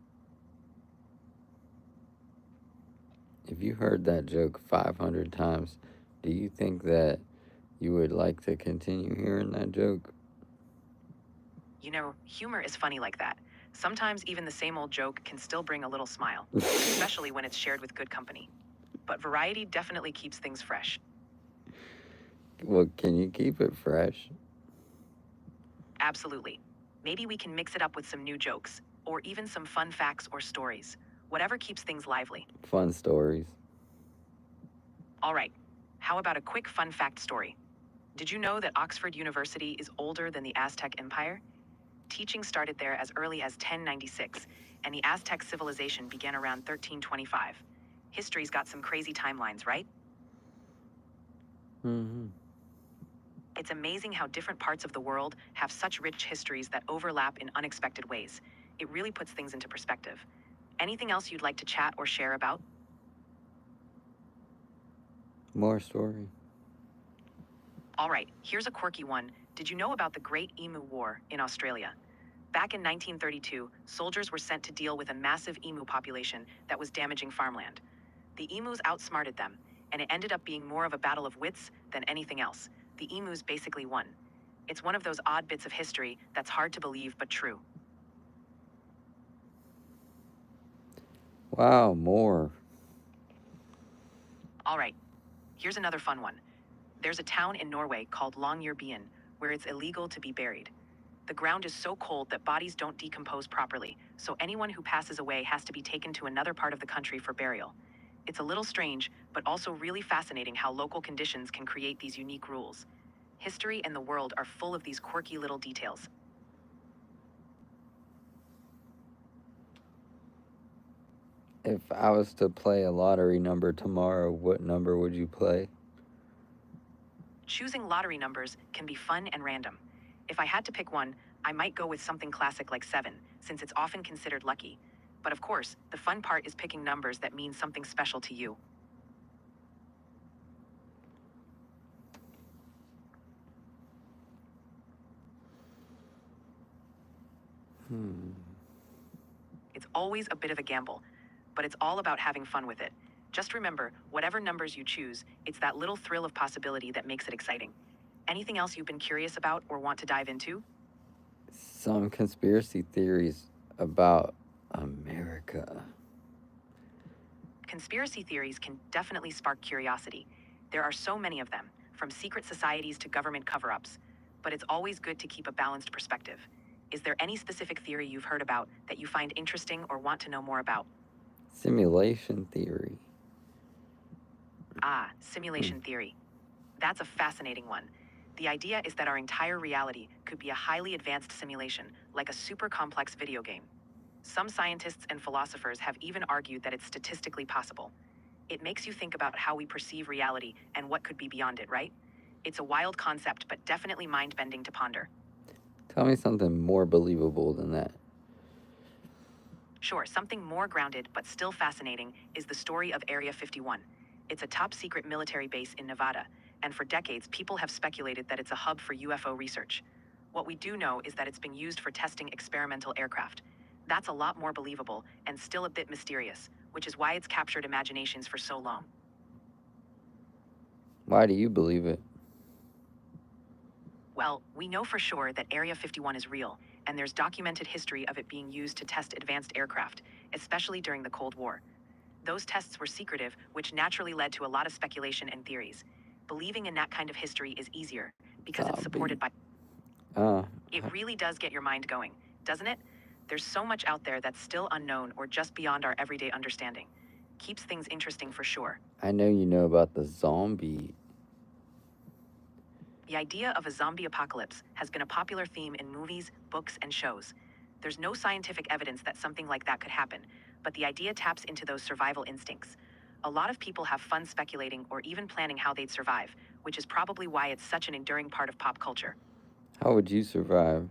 If you heard that joke 500 times, do you think that you would like to continue hearing that joke? You know, humor is funny like that. Sometimes even the same old joke can still bring a little smile, especially when it's shared with good company. But variety definitely keeps things fresh. Well, can you keep it fresh? Absolutely. Maybe we can mix it up with some new jokes, or even some fun facts or stories. Whatever keeps things lively. Fun stories. All right. How about a quick fun fact story? Did you know that Oxford University is older than the Aztec Empire? Teaching started there as early as 1096, and the Aztec civilization began around 1325. History's got some crazy timelines, right? Mm-hmm. It's amazing how different parts of the world have such rich histories that overlap in unexpected ways. It really puts things into perspective. Anything else you'd like to chat or share about? More story. All right, here's a quirky one. Did you know about the Great Emu War in Australia? Back in 1932, soldiers were sent to deal with a massive emu population that was damaging farmland. The emus outsmarted them, and it ended up being more of a battle of wits than anything else. The emus basically won. It's one of those odd bits of history that's hard to believe but true. Wow, more. All right, here's another fun one. There's a town in Norway called Longyearbyen where it's illegal to be buried. The ground is so cold that bodies don't decompose properly, so anyone who passes away has to be taken to another part of the country for burial. It's a little strange, but also really fascinating how local conditions can create these unique rules. History and the world are full of these quirky little details. If I was to play a lottery number tomorrow, what number would you play? Choosing lottery numbers can be fun and random. If I had to pick one, I might go with something classic like 7, since it's often considered lucky. But of course, the fun part is picking numbers that mean something special to you. It's always a bit of a gamble, but it's all about having fun with it. Just remember, whatever numbers you choose, it's that little thrill of possibility that makes it exciting. Anything else you've been curious about or want to dive into? Some conspiracy theories about America. Conspiracy theories can definitely spark curiosity. There are so many of them, from secret societies to government cover-ups, but it's always good to keep a balanced perspective. Is there any specific theory you've heard about that you find interesting or want to know more about? Simulation theory. Ah, simulation theory. That's a fascinating one. The idea is that our entire reality could be a highly advanced simulation, like a super complex video game. Some scientists and philosophers have even argued that it's statistically possible. It makes you think about how we perceive reality and what could be beyond it, right? It's a wild concept, but definitely mind-bending to ponder. Tell me something more believable than that. Sure, something more grounded but still fascinating is the story of Area 51. It's a top secret military base in Nevada, and for decades people have speculated that it's a hub for UFO research. What we do know is that it's been used for testing experimental aircraft. That's a lot more believable and still a bit mysterious, which is why it's captured imaginations for so long. Why do you believe it? Well, we know for sure that Area 51 is real, and there's documented history of it being used to test advanced aircraft, especially during the Cold War. Those tests were secretive, which naturally led to a lot of speculation and theories. Believing in that kind of history is easier because it's Zombie. supported by. Uh, It really does get your mind going, doesn't it? There's so much out there that's still unknown or just beyond our everyday understanding. Keeps things interesting for sure. I know you know about the zombie. The idea of a zombie apocalypse has been a popular theme in movies, books, and shows. There's no scientific evidence that something like that could happen, but the idea taps into those survival instincts. A lot of people have fun speculating or even planning how they'd survive, which is probably why it's such an enduring part of pop culture. How would you survive?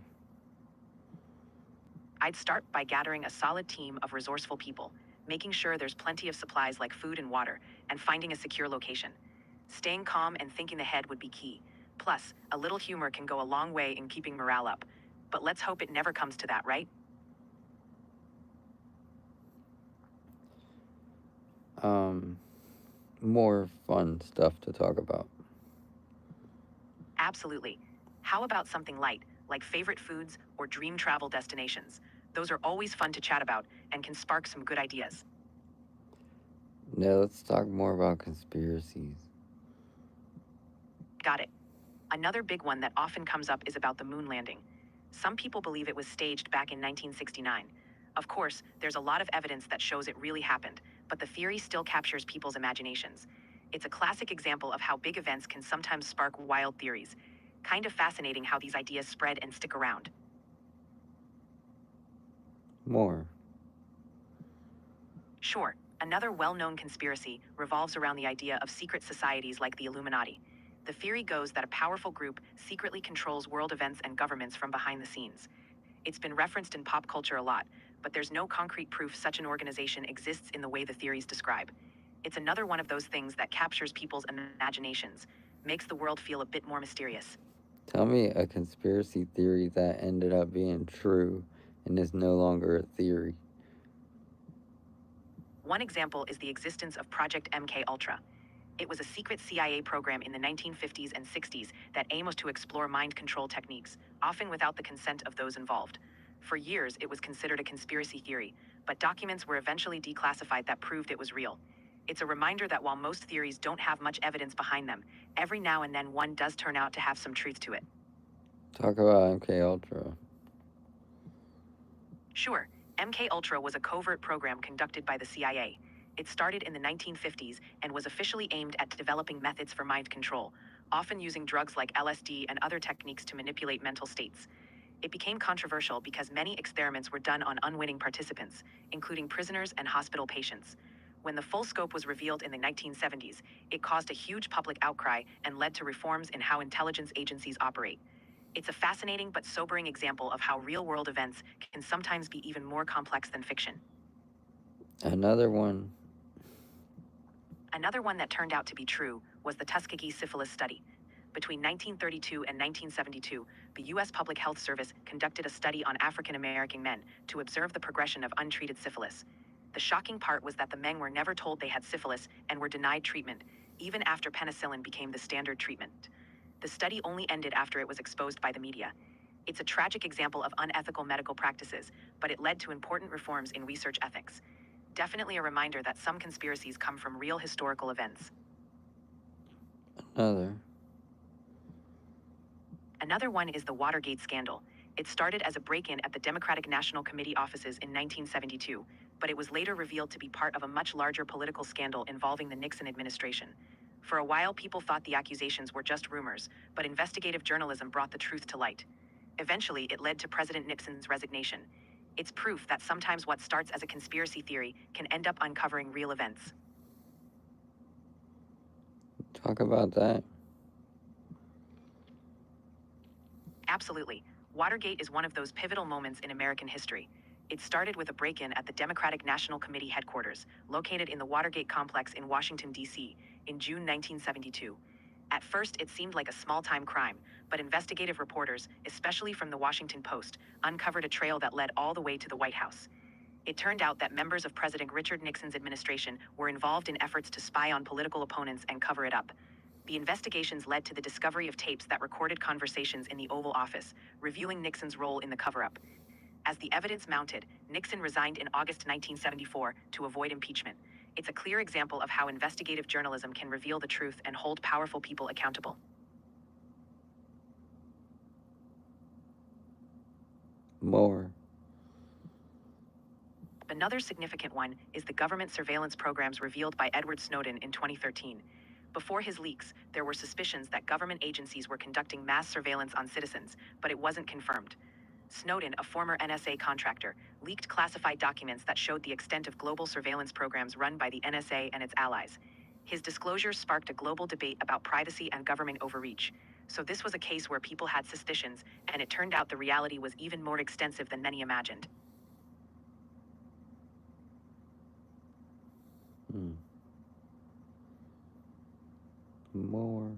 I'd start by gathering a solid team of resourceful people, making sure there's plenty of supplies like food and water, and finding a secure location. Staying calm and thinking ahead would be key. Plus, a little humor can go a long way in keeping morale up. But let's hope it never comes to that, right? More fun stuff to talk about. Absolutely. How about something light, like favorite foods or dream travel destinations? Those are always fun to chat about and can spark some good ideas. Now let's talk more about conspiracies. Got it. Another big one that often comes up is about the moon landing. Some people believe it was staged back in 1969. Of course, there's a lot of evidence that shows it really happened, but the theory still captures people's imaginations. It's a classic example of how big events can sometimes spark wild theories. Kind of fascinating how these ideas spread and stick around. More. Sure, another well-known conspiracy revolves around the idea of secret societies like the Illuminati. The theory goes that a powerful group secretly controls world events and governments from behind the scenes. It's been referenced in pop culture a lot, but there's no concrete proof such an organization exists in the way the theories describe. It's another one of those things that captures people's imaginations, makes the world feel a bit more mysterious. Tell me a conspiracy theory that ended up being true and is no longer a theory. One example is the existence of Project MK Ultra. It was a secret CIA program in the 1950s and 60s that aimed to explore mind control techniques, often without the consent of those involved. For years, it was considered a conspiracy theory, but documents were eventually declassified that proved it was real. It's a reminder that while most theories don't have much evidence behind them, every now and then one does turn out to have some truth to it. Talk about MK Ultra. Sure, MK Ultra was a covert program conducted by the CIA. It started in the 1950s and was officially aimed at developing methods for mind control, often using drugs like LSD and other techniques to manipulate mental states. It became controversial because many experiments were done on unwitting participants, including prisoners and hospital patients. When the full scope was revealed in the 1970s, it caused a huge public outcry and led to reforms in how intelligence agencies operate. It's a fascinating but sobering example of how real-world events can sometimes be even more complex than fiction. Another one. Another one that turned out to be true was the Tuskegee syphilis study. Between 1932 and 1972, the U.S. Public Health Service conducted a study on African American men to observe the progression of untreated syphilis. The shocking part was that the men were never told they had syphilis and were denied treatment, even after penicillin became the standard treatment. The study only ended after it was exposed by the media. It's a tragic example of unethical medical practices, but it led to important reforms in research ethics. Definitely a reminder that some conspiracies come from real historical events. Another. Another one is the Watergate scandal. It started as a break-in at the Democratic National Committee offices in 1972, but it was later revealed to be part of a much larger political scandal involving the Nixon administration. For a while, people thought the accusations were just rumors, but investigative journalism brought the truth to light. Eventually, it led to President Nixon's resignation. It's proof that sometimes what starts as a conspiracy theory can end up uncovering real events. Talk about that. Absolutely. Watergate is one of those pivotal moments in American history. It started with a break-in at the Democratic National Committee headquarters, located in the Watergate complex in Washington, D.C., in June 1972. At first, it seemed like a small-time crime, but investigative reporters, especially from the Washington Post, uncovered a trail that led all the way to the White House. It turned out that members of President Richard Nixon's administration were involved in efforts to spy on political opponents and cover it up. The investigations led to the discovery of tapes that recorded conversations in the Oval Office, revealing Nixon's role in the cover-up. As the evidence mounted, Nixon resigned in August 1974 to avoid impeachment. It's a clear example of how investigative journalism can reveal the truth and hold powerful people accountable. More. Another significant one is the government surveillance programs revealed by Edward Snowden in 2013. Before his leaks, there were suspicions that government agencies were conducting mass surveillance on citizens, but it wasn't confirmed. Snowden, a former NSA contractor, leaked classified documents that showed the extent of global surveillance programs run by the NSA and its allies. His disclosures sparked a global debate about privacy and government overreach. So this was a case where people had suspicions, and it turned out the reality was even more extensive than many imagined. More.